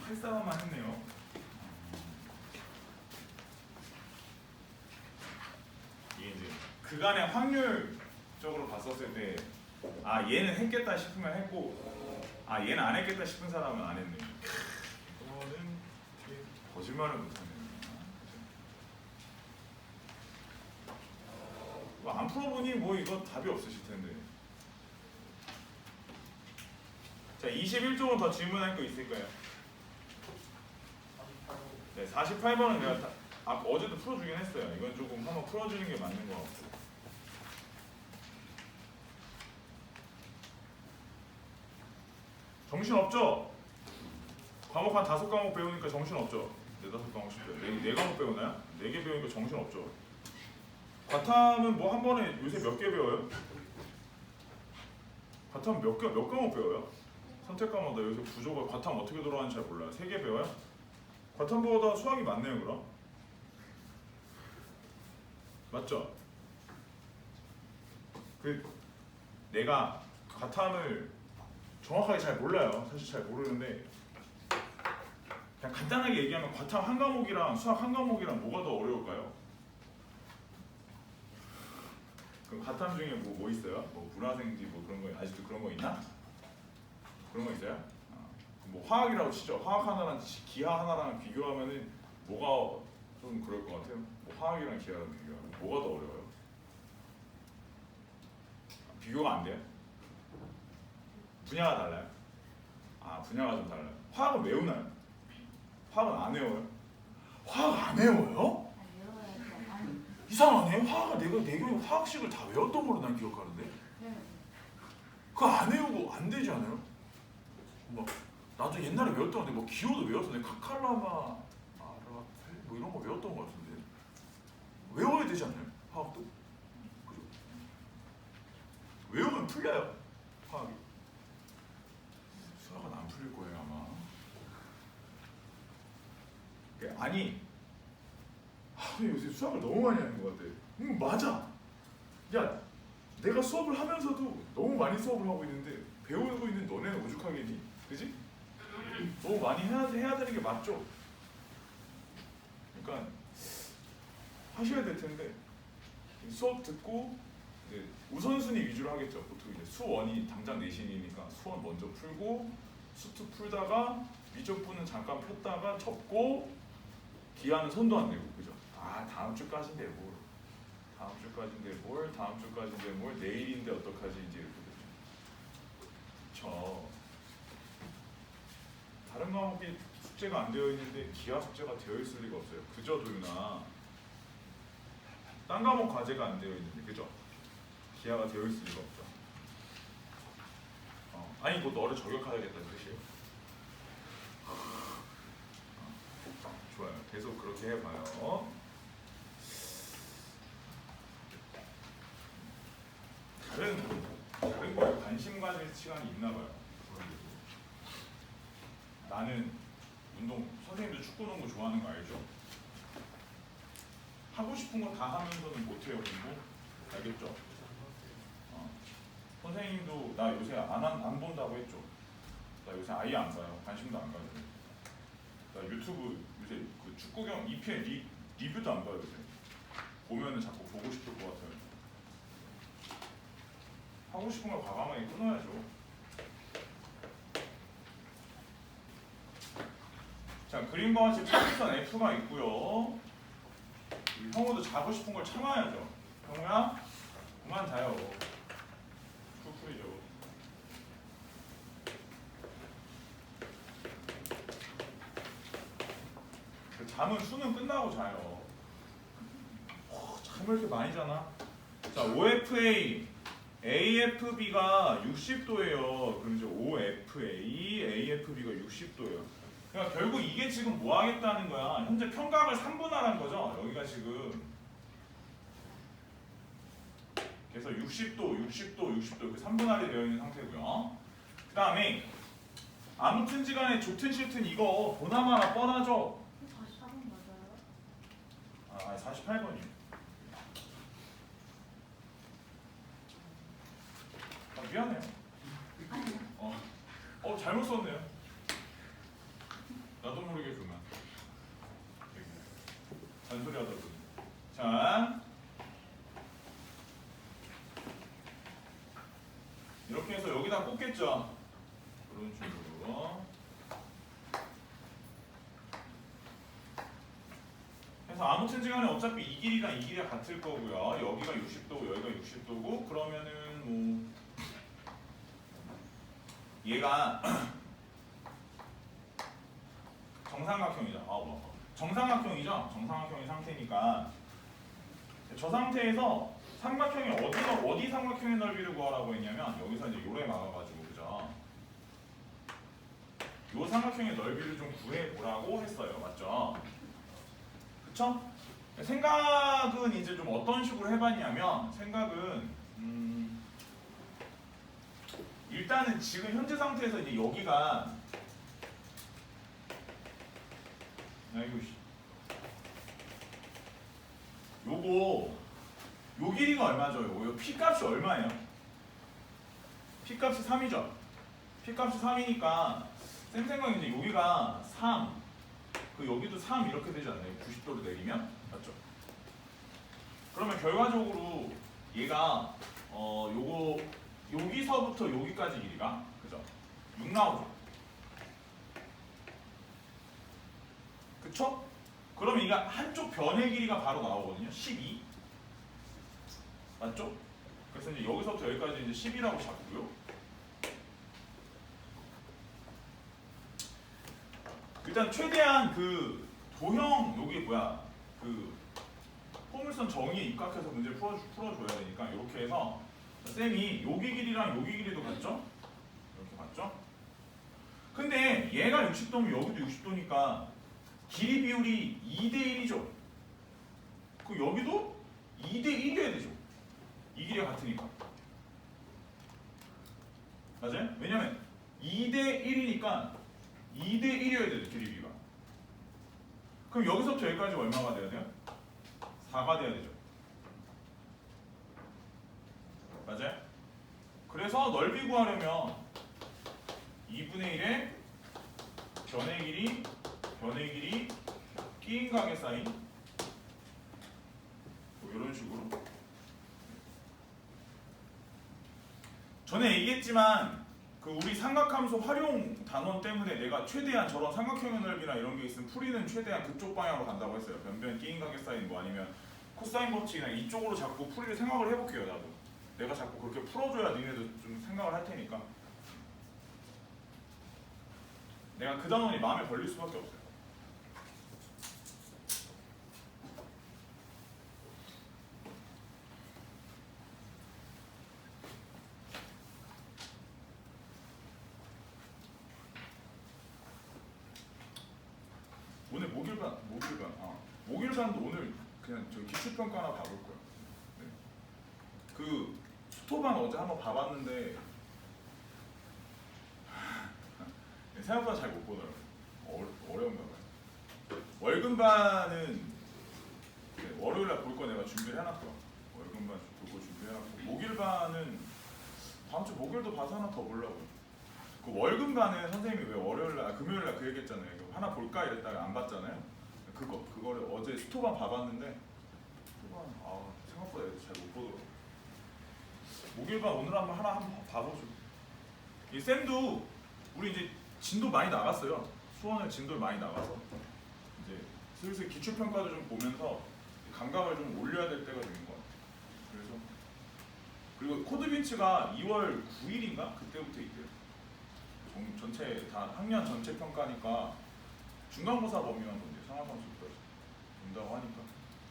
할 사람만 했네요. 이게 이제 그간의 확률적으로 봤었을 때 아 얘는 했겠다 싶으면 했고 아 얘는 안 했겠다 싶은 사람은 안 했네. 이거는 되게 거짓말을 못하네요. 안 풀어보니 뭐 이거 답이 없으실 텐데. 자, 21쪽은 더 질문할 거 있을까요? 네, 48번은 내가 어제도 풀어주긴 했어요. 이건 조금 한번 풀어주는 게 맞는 것 같고. 정신 없죠? 과목 한 5과목 배우니까 정신 없죠? 4-5과목씩 배워요. 4과목 배우나요? 4개 배우니까 정신 없죠? 과탐은 뭐 한 번에 요새 몇 개 배워요? 과탐 몇 과목 배워요? 선택 과목 나 요새 구조가 과탐 어떻게 돌아가는지 잘 몰라요. 3개 배워요? 과탐보다 수학이 많네요 그럼? 맞죠? 내가 과탐을 정확하게 잘 몰라요. 사실 잘 모르는데 그냥 간단하게 얘기하면 과탐 한 과목이랑 수학 한 과목이랑 뭐가 더 어려울까요? 그럼 과탐 중에 뭐 있어요? 뭐 불화생지 뭐 그런 거 아직도 그런 거 있나? 그런 거 있어요? 뭐 화학이라고 치죠. 화학 하나랑 기하 하나랑 비교하면은 뭐가 좀 그럴 것 같아요? 뭐 화학이랑 기하랑 비교하면 뭐가 더 어려워요? 비교가 안 돼요? 분야가 달라요? 아 분야가 좀 달라요. 화학은 외우나요? 화학은 안 외워요? 화학 안 외워요? 이상하네. 화학을 내가 내교육 화학식을 다 외웠던 걸로 난 기억하는데. 그거 안 외우고 안 되지 않아요? 막 나도 옛날에 외웠던 건데 뭐 기호도 외웠었는데 카칼라마 아라펠 뭐 이런 거 외웠던 것 같은데 외워야 되지 않나요? 화학도? 그죠? 외우면 풀려요. 화학이. 수학은 안 풀릴 거예요 아마. 아니 요새 수학을 너무 많이 하는 것 같아. 맞아. 야 내가 수업을 하면서도 너무 많이 수업을 하고 있는데 배우고 있는 너네는 오죽하겠니? 그지? 너무 많이 해야 되는 게 맞죠? 그러니까 하셔야 될 텐데 수업 듣고 이제 우선순위 위주로 하겠죠. 보통 이제 수원이 당장 내신이니까 수원 먼저 풀고 수투 풀다가 미적분은 잠깐 폈다가 접고 기하는 손도 안 대고 그죠? 아 다음 주까지인데 뭘 다음 주까지인데 뭘 다음 주까지인데 뭘 내일인데 어떡하지 이제 이렇게 되죠. 그쵸. 다른 과목이 숙제가 안 되어 있는데 기하 숙제가 되어 있을 리가 없어요. 그죠 도윤아? 딴 과목 과제가 안 되어 있는데 그죠? 기하가 되어 있을 리가 없죠. 아니 뭐 너를 저격하야겠다는 뜻이에요. 좋아요. 계속 그렇게 해봐요. 다른 거에 관심 가질 시간이 있나 봐요. 나는 운동, 선생님도 축구, 농구 좋아하는 거 알죠? 하고 싶은 거 다 하면서는 못해요 공부? 알겠죠? 선생님도 나 요새 안 본다고 했죠? 나 요새 아예 안 봐요. 관심도 안 가요. 나 유튜브 요새 그 축구경 2편 리뷰도 안 봐요 요새. 보면은 자꾸 보고 싶을 것 같아요. 하고 싶은 걸 과감하게 끊어야죠. 그림과 같이 평행선 F가 있고요. 우리 형우도 자고 싶은 걸 참아야죠. 형우야, 그만 자요. 쿨쿨이죠. 잠은 수능 끝나고 자요. 잠을 이렇게 많이 자나? 자, OFA, AFB가 60도예요. 그럼 이제 OFA, AFB가 60도예요. 그러니까 결국 이게 지금 뭐 하겠다는 거야? 현재 평각을 3분할한 거죠. 여기가 지금 그래서 60도, 60도, 60도 이렇게 3분할이 되어 있는 상태고요. 그 다음에 아무튼지 간에 좋든 싫든 이거 보나마나 뻔하죠? 44번 맞아요? 아, 48번이요. 아, 미안해요. 잘못 썼네요. 나도 모르게 그만. 잔소리 하다 보니. 자, 이렇게 해서 여기다 꽂겠죠. 이런 식으로. 그래서 아무튼지간에 어차피 이 길이랑 이 길이가 같을 거고요. 여기가 60도고 여기가 60도고 그러면은 뭐 얘가 정삼각형이죠. 정삼각형이죠. 정삼각형인 상태니까 저 상태에서 삼각형이 어디 삼각형의 넓이를 구하라고 했냐면 여기서 이제 요래 막아가지고 그죠? 요 삼각형의 넓이를 좀 구해보라고 했어요. 맞죠? 그쵸? 생각은 이제 좀 어떤 식으로 해봤냐면 생각은 일단은 지금 현재 상태에서 이제 여기가 요거 요 길이가 얼마죠? 요 P값이 얼마예요? P값이 3이죠? P값이 3이니까 쌤 생각에 이제 여기가 3 여기도 3 이렇게 되지 않나요? 90도로 내리면? 맞죠? 그러면 결과적으로 얘가 요거 여기서부터 여기까지 길이가 그죠? 6 나오죠? 그쵸? 그러면 이게 한쪽 변의 길이가 바로 나오거든요. 12 맞죠? 그래서 이제 여기서부터 여기까지 이제 10이라고 잡고요. 일단 최대한 그 도형 여기 뭐야 그 포물선 정의에 입각해서 문제를 풀어줘야 되니까 이렇게 해서 쌤이 여기 길이랑 여기 길이도 같죠? 이렇게 같죠? 근데 얘가 60도면 여기도 60도니까 길이 비율이 2대 1이죠? 그럼 여기도 2대 1이어야 되죠? 이 길이가 같으니까 맞아요? 왜냐면 2대 1이니까 2대 1이어야 되죠 길이비가. 그럼 여기서부터 여기까지 얼마가 돼야 돼요? 4가 돼야 되죠. 맞아요? 그래서 넓이 구하려면 2분의 1의 변의 길이 끼인각의 사인 뭐 이런 식으로. 전에 얘기했지만 그 우리 삼각함수 활용 단원 때문에 내가 최대한 저런 삼각형의 넓이나 이런 게 있으면 풀이는 최대한 그쪽 방향으로 간다고 했어요. 변변 끼인각의 사인 뭐 아니면 코사인 법칙이나 이쪽으로 자꾸 풀이를 생각을 해볼게요. 나도 내가 자꾸 그렇게 풀어줘야 니네도 좀 생각을 할 테니까 내가 그 단원이 마음에 걸릴 수밖에 없어요. 오늘 목일반도 오늘 그냥 저 기출평가 하나 봐볼 거예요. 네. 그 수토반 어제 한번 봐봤는데 생각보다 잘 못 보더라고요. 어려운가 봐요. 월급반은 월요일날 볼 거 내가 준비를 해놨더라. 월급반 볼 거 준비해놨고 목일반은 다음 주 목요일도 봐서 하나 더 보려고요. 그 월급반은 선생님이 왜 월요일날 금요일날 그 얘기했잖아요. 하나 볼까 이랬다가 안 봤잖아요. 그거를 어제 스토반 봐봤는데 스토반 생각보다 애들 잘 못 보더라고. 목일반 오늘 한번 봐보죠. 이 쌤도 우리 이제 진도 많이 나갔어요. 수원을 진도를 많이 나가서 이제 슬슬 기출 평가도 좀 보면서 감각을 좀 올려야 될 때가 된 것 같아요. 그래서 그리고 코드빈츠가 2월 9일인가 그때부터 있대요. 전체 다 학년 전체 평가니까 중간고사 범위만 본대요. 상하상수까지 본다고 하니까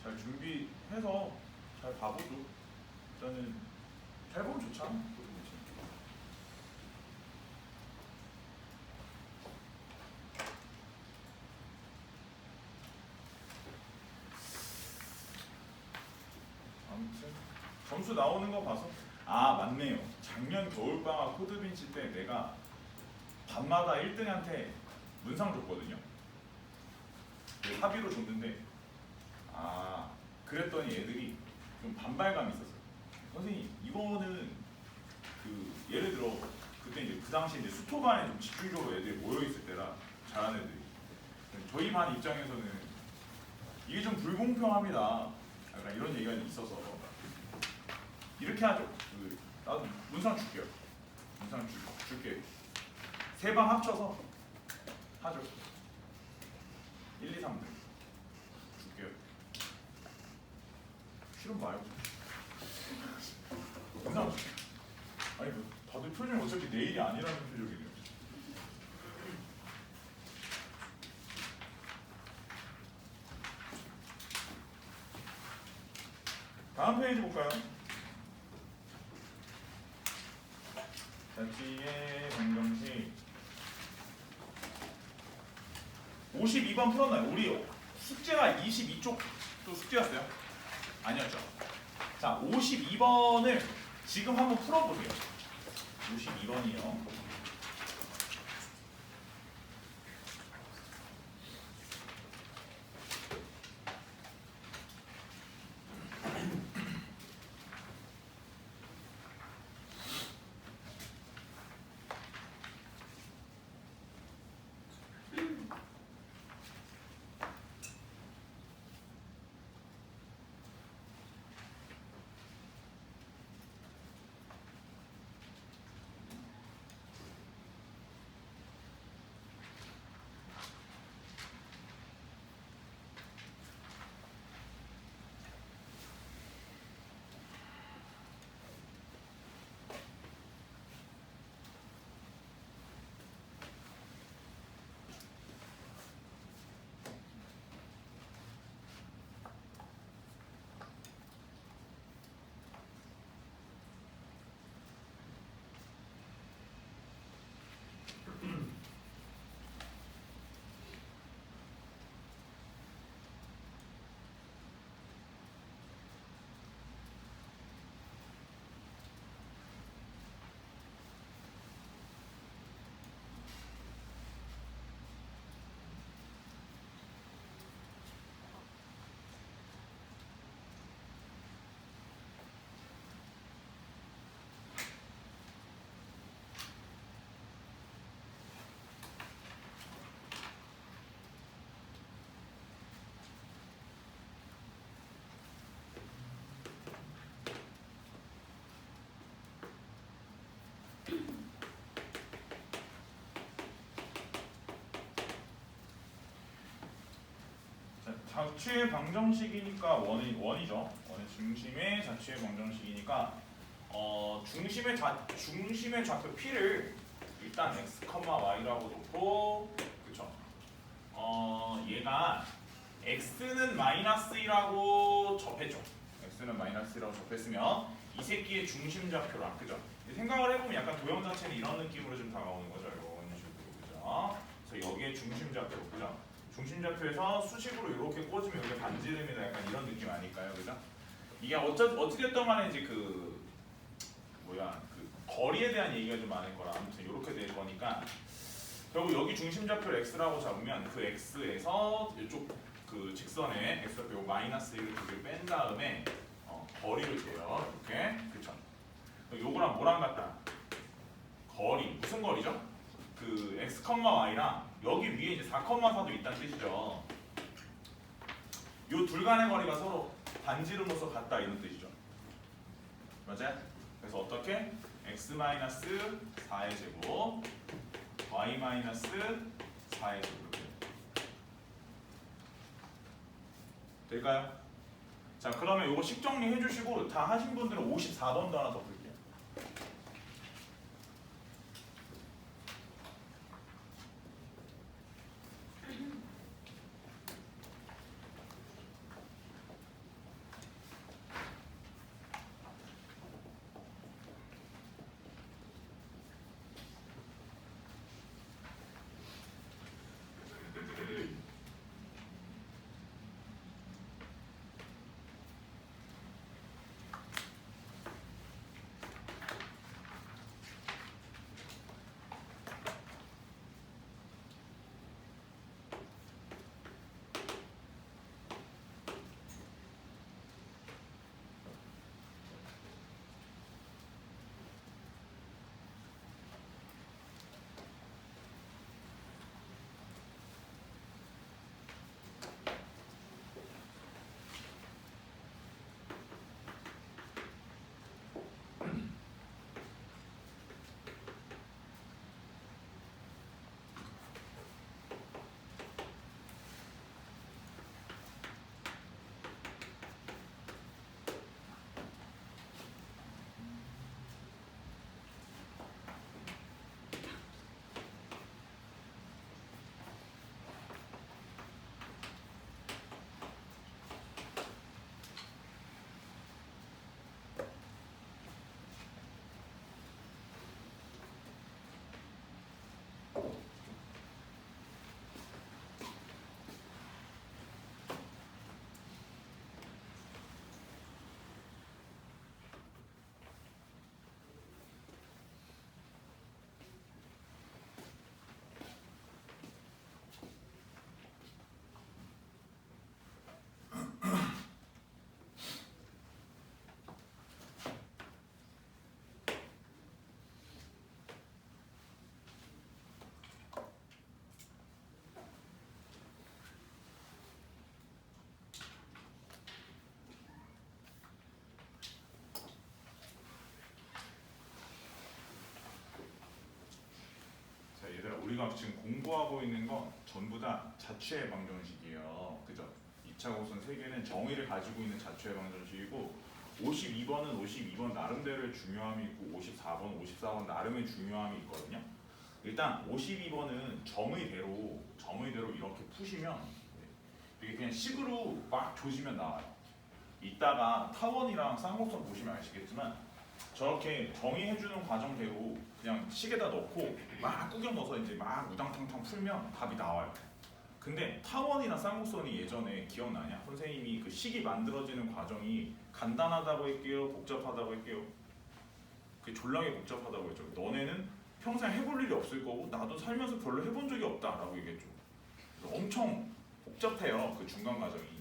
잘 준비해서 잘 봐보죠. 일단은 잘 보면 좋잖아. 코드빈츠. 아무튼 점수 나오는 거 봐서 아 맞네요. 작년 겨울방학 코드빈치 때 내가 밤마다 1등한테 문상 줬거든요. 합의로 줬는데 아 그랬더니 애들이 좀 반발감이 있었어요. 선생님 이거는 그 예를 들어 그때 이제 그 당시 이제 수토반에 좀 집중적으로 애들이 모여 있을 때라 잘하는 애들이 저희 반 입장에서는 이게 좀 불공평합니다. 약간 이런 얘기가 있어서 이렇게 하죠. 나도 문상 줄게요. 문상 줄게. 세 방 합쳐서 하죠. 1, 2, 3등 줄게요. 실험 말고 문상 줄게요. 아니 뭐 다들 표정이 어차피 내일이 아니라는 표정이네요. 다음 페이지 볼까요? 자취의 방정식 52번 풀었나요? 우리 숙제가 22쪽도 숙제였어요? 아니었죠? 자 52번을 지금 한번 풀어보세요. 52번이요. 자취의 방정식이니까 원이죠. 원의 중심의 자취의 방정식이니까 중심의 좌표 p를 일단 x, y라고 놓고 그쵸? 얘가 x는 -1라고 접했죠. x는 -1라고 접했으면 이 새끼의 중심 좌표랑 그죠? 생각을 해보면 약간 도형 자체는 이런 느낌으로 좀 다가오는 거죠. 이런 식으로 그죠? 그래서 여기에 중심 좌표 그죠? 중심 좌표에서 수식으로 이렇게 꽂으면 여기 반지름이나 약간 이런 느낌 아닐까요, 그죠? 이게 어찌됐든 간에 이제 그 거리에 대한 얘기가 좀 많을 거라 아무튼 이렇게 될 거니까 결국 여기 중심 좌표를 x라고 잡으면 그 x에서 이쪽 그 직선에 x좌표 요 -1을 두 개 뺀 다음에 거리를 재요, 이렇게 그쵸? 요거랑 뭐랑 같다? 거리 무슨 거리죠? 그 x, y랑 여기 위에 이제 4,4도 있다는 뜻이죠. 요 둘 간의 거리가 서로 반지름으로서 같다 이런 뜻이죠. 맞아요? 그래서 어떻게? x-4의 제곱, y-4의 4에서 이렇게 될까요? 자 그러면 이거 식 정리해 주시고 다 하신 분들은 54번도 하나 더 풀게요. 얘들아 우리가 지금 공부하고 있는 건 전부 다 자취의 방정식이에요. 그죠? 2차 고선 3개는 정의를 가지고 있는 자취의 방정식이고 52번은 52번 나름대로의 중요함이 있고 54번, 54번 나름의 중요함이 있거든요. 일단 52번은 정의대로 이렇게 푸시면 이게 그냥 식으로 막 조지면 나와요. 이따가 타원이랑 쌍곡선 보시면 아시겠지만 저렇게 정의해주는 과정대로 그냥 식에다 넣고 막 꾸겨 넣어서 이제 막 우당탕탕 풀면 답이 나와요. 근데 타원이나 쌍곡선이 예전에 기억나냐? 선생님이 그 식이 만들어지는 과정이 간단하다고 할게요? 복잡하다고 할게요? 그게 졸라게 복잡하다고 했죠. 너네는 평생 해볼 일이 없을 거고 나도 살면서 별로 해본 적이 없다라고 얘기했죠. 그래서 엄청 복잡해요. 그 중간 과정이.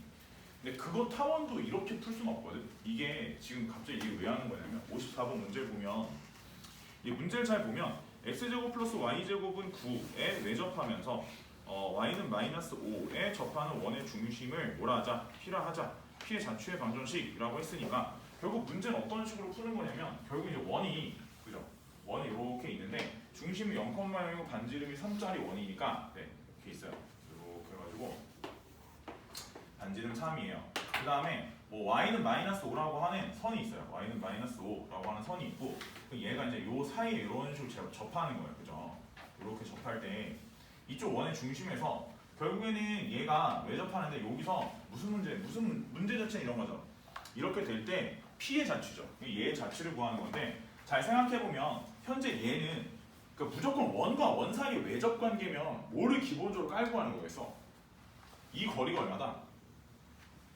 근데 그거 타원도 이렇게 풀 수는 없거든. 이게 지금 갑자기 이게 왜 하는 거냐면 54번 문제를 보면 이 문제를 잘 보면 x제곱 플러스 y제곱은 9에 외접하면서 y는 마이너스 5에 접하는 원의 중심을 뭐라 하자? p라 하자. p의 자취의 방정식이라고 했으니까 결국 문제는 어떤 식으로 푸는 거냐면 결국 이제 원이 그죠? 원이 이렇게 있는데 중심이 0,0이고 반지름이 3짜리 원이니까 네, 이렇게 있어요. 이렇게 해가지고 반지름 3이에요. 그 다음에 뭐 y는 마이너스 5라고 하는 선이 있어요. y는 마이너스 5라고 하는 선이 있고 얘가 이제 요 사이에 이런 식으로 접하는 거예요. 그죠? 이렇게 접할 때 이쪽 원의 중심에서 결국에는 얘가 왜 접하는데 여기서 무슨 문제 자체는 이런 거죠. 이렇게 될 때 p의 자취죠. 얘의 자취를 구하는 건데 잘 생각해보면 현재 얘는 그 무조건 원과 원 사이의 외접 관계면 뭐를 기본적으로 깔고 하는 거겠어? 이 거리가 얼마다?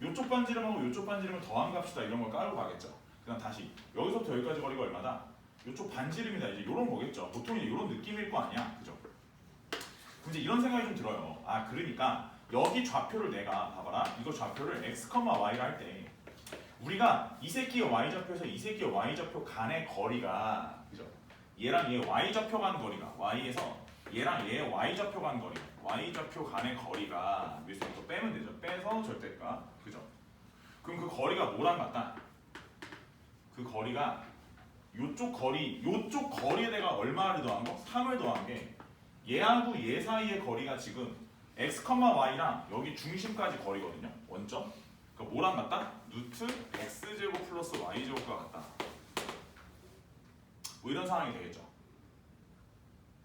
요쪽 반지름하고 요쪽 반지름을 더한 값이다 이런 걸 깔고 가겠죠. 그다음 다시 여기서부터 여기까지 거리가 얼마다? 요쪽 반지름이다 이제 이런 거겠죠. 보통 이제 이런 느낌일 거 아니야, 그죠? 이제 이런 생각이 좀 들어요. 아 그러니까 여기 좌표를 내가 봐봐라. 이거 좌표를 x, y를 할 때 우리가 이 새끼의 y좌표에서 이 새끼의 y좌표 간의 거리가 그죠? 얘랑 얘 y좌표 간 거리가 y에서 얘랑 얘 y좌표 간 거리 y좌표 간의 거리가 위에서부터 빼면 되죠. 빼서 절대값 그죠? 그럼 그 거리가 뭐랑 같다? 그 거리가 요쪽 거리에 내가 얼마를 더한 거? 3을 더한 게 얘하고 얘 사이의 거리가 지금 x, y랑 여기 중심까지 거리거든요. 원점. 그러니까 뭐랑 같다? 루트 x제곱 플러스 y제곱과 같다. 뭐 이런 상황이 되겠죠.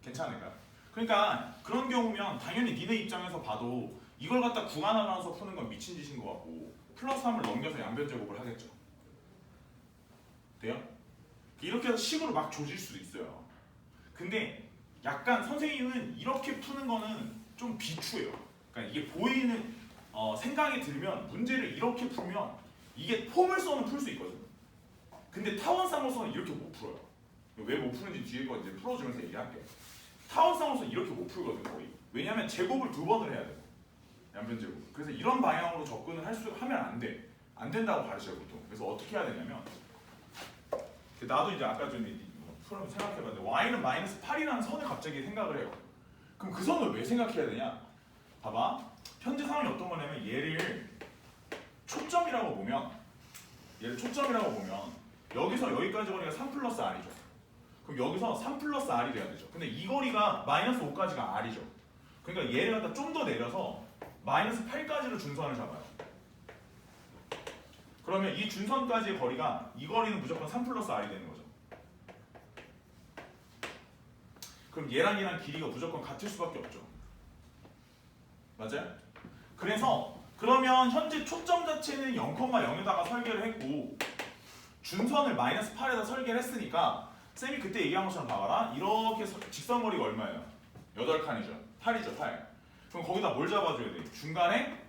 괜찮을까요? 그러니까 그런 경우면 당연히 니네 입장에서 봐도 이걸 갖다 구간 하나서 푸는 건 미친 짓인 것 같고 플러스 3을 넘겨서 양변제곱을 하겠죠. 돼요? 이렇게 해서 식으로 막 조질 수도 있어요. 근데 약간 선생님은 이렇게 푸는 거는 좀 비추해요. 그러니까 이게 보이는 생각이 들면 문제를 이렇게 풀면 이게 포물선은 풀 수 있거든. 근데 타원쌍으로서는 이렇게 못 풀어요. 왜 못 푸는지 뒤에 거 이제 풀어주면서 얘기할게요. 타원쌍으로서는 이렇게 못 풀거든 거의. 왜냐면 제곱을 2번을 해야 돼요. 양변제곱. 그래서 이런 방향으로 접근을 하면 안 돼. 안 된다고 가르쳐요 보통. 그래서 어떻게 해야 되냐면 나도 이제 아까 전에 풀면 생각해봤는데 y는 마이너스 8이라는 선을 갑자기 생각을 해요. 그럼 그 선을 왜 생각해야 되냐? 봐봐. 현재 상황이 어떤 거냐면 얘를 초점이라고 보면 여기서 여기까지 거리가 3 플러스 r이죠. 그럼 여기서 3 플러스 r이 돼야 되죠. 근데 이 거리가 마이너스 5까지가 r이죠. 그러니까 얘를 갖다 좀 더 내려서 마이너스 8까지로 준선을 잡아요. 그러면 이 준선까지의 거리가 이 거리는 무조건 3 플러스 r이 되는 거죠. 그럼 얘랑 길이가 무조건 같을 수밖에 없죠. 맞아요? 그래서 그러면 현재 초점 자체는 0,0에다가 설계를 했고 준선을 마이너스 8에다 설계를 했으니까 쌤이 그때 얘기한 것처럼 봐봐라. 이렇게 직선거리가 얼마예요? 8칸이죠. 8이죠, 8. 그럼 거기다 뭘 잡아줘야 돼? 중간에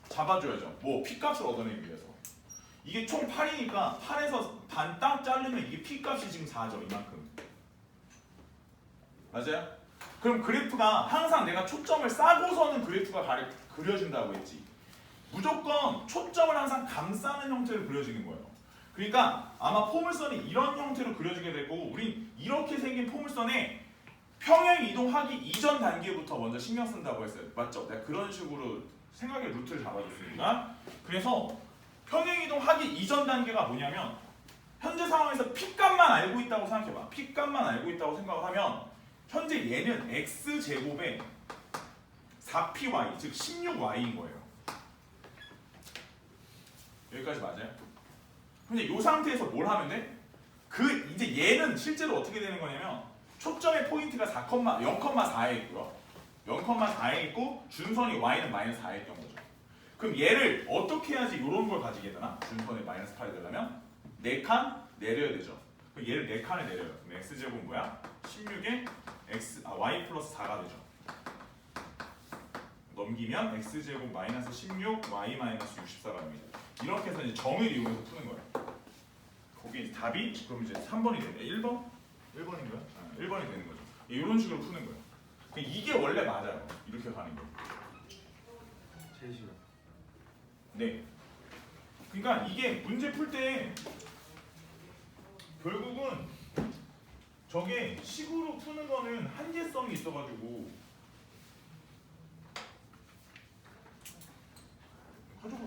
잡아줘야죠. 뭐 P값을 얻어내기 위해서. 이게 총 8이니까 8에서 반 딱 자르면 이게 P값이 지금 4죠. 이만큼. 맞아요? 그럼 그래프가 항상 내가 초점을 싸고서는 그래프가 그려진다고 했지. 무조건 초점을 항상 감싸는 형태로 그려지는 거예요. 그러니까 아마 포물선이 이런 형태로 그려지게 되고 우린 이렇게 생긴 포물선에 평행 이동하기 이전 단계부터 먼저 신경 쓴다고 했어요. 맞죠? 내가 그런 식으로 생각의 루트를 잡아줬으니까. 그래서 평행 이동하기 이전 단계가 뭐냐면 현재 상황에서 P값만 알고 있다고 생각해봐. P값만 알고 있다고 생각을 하면 현재 얘는 X제곱에 4PY 즉 16Y인 거예요. 여기까지 맞아요? 근데 이 상태에서 뭘 하면 돼? 이제 얘는 실제로 어떻게 되는 거냐면 초점의 포인트가 0,4에 있고요. 0,4에 있고 준선이 y는 마이너스 4에 있던 거죠. 그럼 얘를 어떻게 해야지 이런 걸 가지게 되나? 준선이 마이너스 8이 되려면 4칸 내려야 되죠. 그럼 얘를 4칸에 내려요. 그럼 x제곱은 뭐야? 16에 y 플러스 4가 되죠. 넘기면 x제곱 마이너스 16 y 마이너스 64가 됩니다. 이렇게 해서 이제 정을 이용해서 푸는 거예요. 거기 이제 답이 그럼 이제 3번이 되네. 1번? 1번인가요? 1번이 되는 거죠. 이런 식으로 푸는 거예요. 이게 원래 맞아요. 이렇게 가는 거. 제일 싫어. 네. 그러니까 이게 문제 풀 때 결국은 저게 식으로 푸는 거는 한계성이 있어가지고 가져가.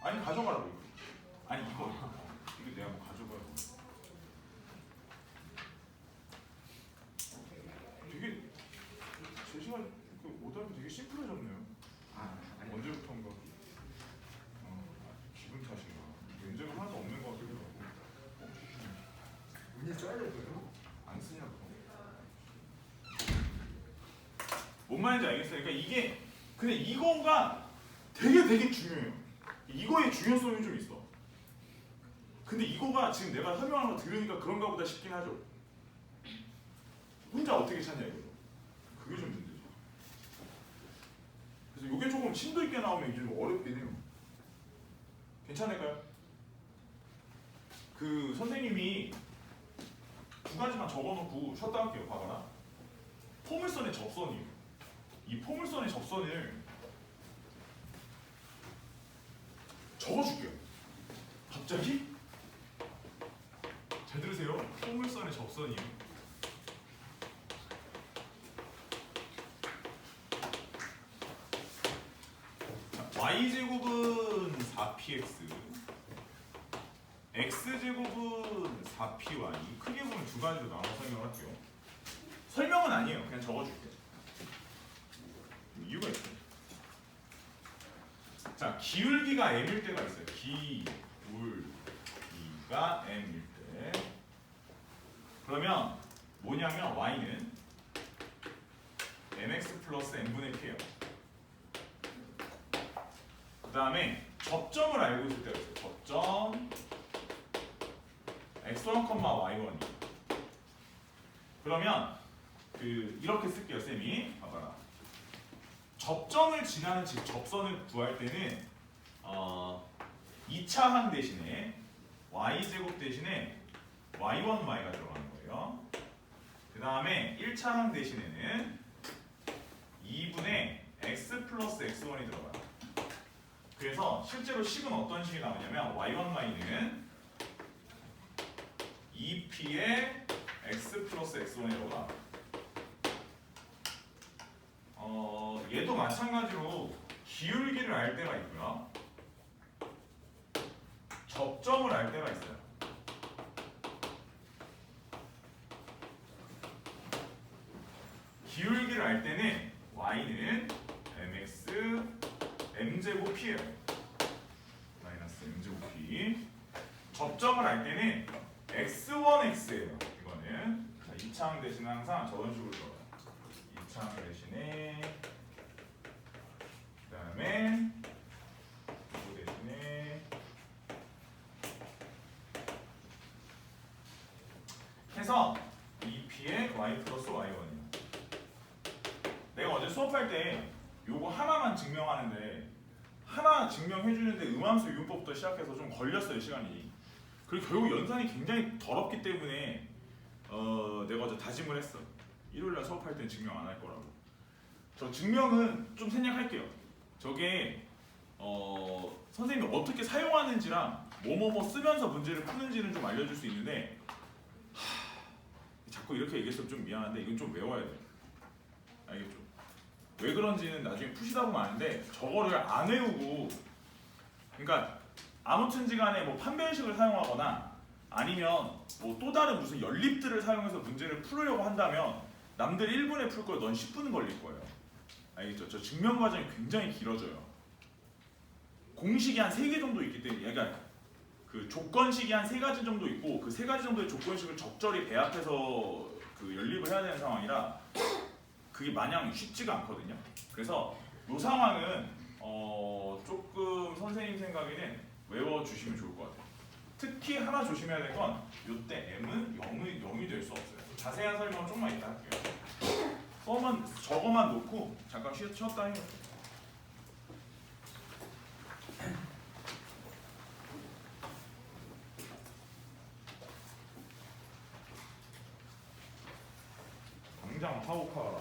아니 가져가라고. 아니 이거 내가 뭐 가져가라고. 되게 제시가 오답이 되게 심플해졌네요. 아니. 언제부턴가 기분 탓인가? 문제가 하나도 없는 것 같기도 하고. 문제 써야 될 거예요? 안 쓰냐고. 뭔 말인지 알겠어요. 그러니까 이게 근데 이거가 되게 중요해요. 이거의 중요성이 좀 있어. 근데 이거가 지금 내가 설명하는 거 들으니까 그런가 보다 싶긴 하죠. 혼자 어떻게 찾냐 이거. 그게 좀 문제죠. 그래서 이게 조금 심도 있게 나오면 이게 좀 어렵긴 해요. 괜찮을까요? 그 선생님이 두 가지만 적어놓고 쉬었다 할게요. 봐봐라. 포물선의 접선이에요. 이 포물선의 접선을 적어줄게요. 갑자기? 잘 들으세요. 포물선의 접선이에요. y제곱은 4px x제곱은 4py 크게 보면 두 가지로 나눠 설명할게요. 설명은 아니에요. 그냥 적어줄게. 이유가 있어요. 자, 기울기가 m일 때가 있어요. 기울기가 m일 때. 그러면 뭐냐면 y는 mx 플러스 n분의 p예요. 그 다음에 접점을 알고 있을 때가 있어요. 접점 x1, y1이. 그러면 이렇게 쓸게요, 쌤이. 봐봐라. 접점을 지나는 즉 접선을 구할 때는 2차항 대신에 y제곱 대신에 y1y가 들어가는 거예요. 그 다음에 1차항 대신에는 2분의 x 플러스 x1이 들어가요. 그래서 실제로 식은 어떤 식이 나오냐면 y1y는 2p의 x 플러스 x1이라고 나와요. 얘도 마찬가지로 기울기를 알 때가 있고요. 접점을 알 때가 있어요. 기울기를 알 때는 y는 mx m제곱 p예요. 마이너스 m제곱 p. 접점을 알 때는 x1x예요. 이거는 2차항 대신에 항상 저런 식으로 들어가요. 2차항 대신에 그 다음에 이거 대신에 해서 2p의 y 플러스 y1이요. 내가 어제 수업할 때 요거 하나만 증명하는데 하나 증명해주는데 음함수 이용법부터 시작해서 좀 걸렸어요, 시간이. 그리고 결국 연산이 굉장히 더럽기 때문에 내가 어제 다짐을 했어. 일요일날 수업할 때는 증명 안 할 거라고. 저 증명은 좀 생략할게요. 저게 선생님이 어떻게 사용하는지랑 뭐뭐뭐 쓰면서 문제를 푸는지는 좀 알려줄 수 있는데 자꾸 이렇게 얘기해서 좀 미안한데 이건 좀 외워야 돼. 알겠죠? 왜 그런지는 나중에 푸시다 보면 아는데 저거를 안 외우고, 그러니까 아무튼지 간에 뭐 판별식을 사용하거나 아니면 뭐 또 다른 무슨 연립들을 사용해서 문제를 풀으려고 한다면 남들 1분에 풀 걸 넌 10분 걸릴 거예요. 알겠죠? 저 증명 과정이 굉장히 길어져요. 공식이 한 3개 정도 있기 때문에, 그러니까 그 조건식이 한 3가지 정도 있고 그 3가지 정도의 조건식을 적절히 배합해서 그 연립을 해야 되는 상황이라 그게 마냥 쉽지가 않거든요. 그래서 이 상황은 조금 선생님 생각에는 외워주시면 좋을 것 같아요. 특히 하나 조심해야 될 건 이때 m은 0이 될 수 없어요. 자세한 설명은 조금만 이따 할게요. 저거만 놓고 잠깐 쉬었다 해요. 당장 하옥하라.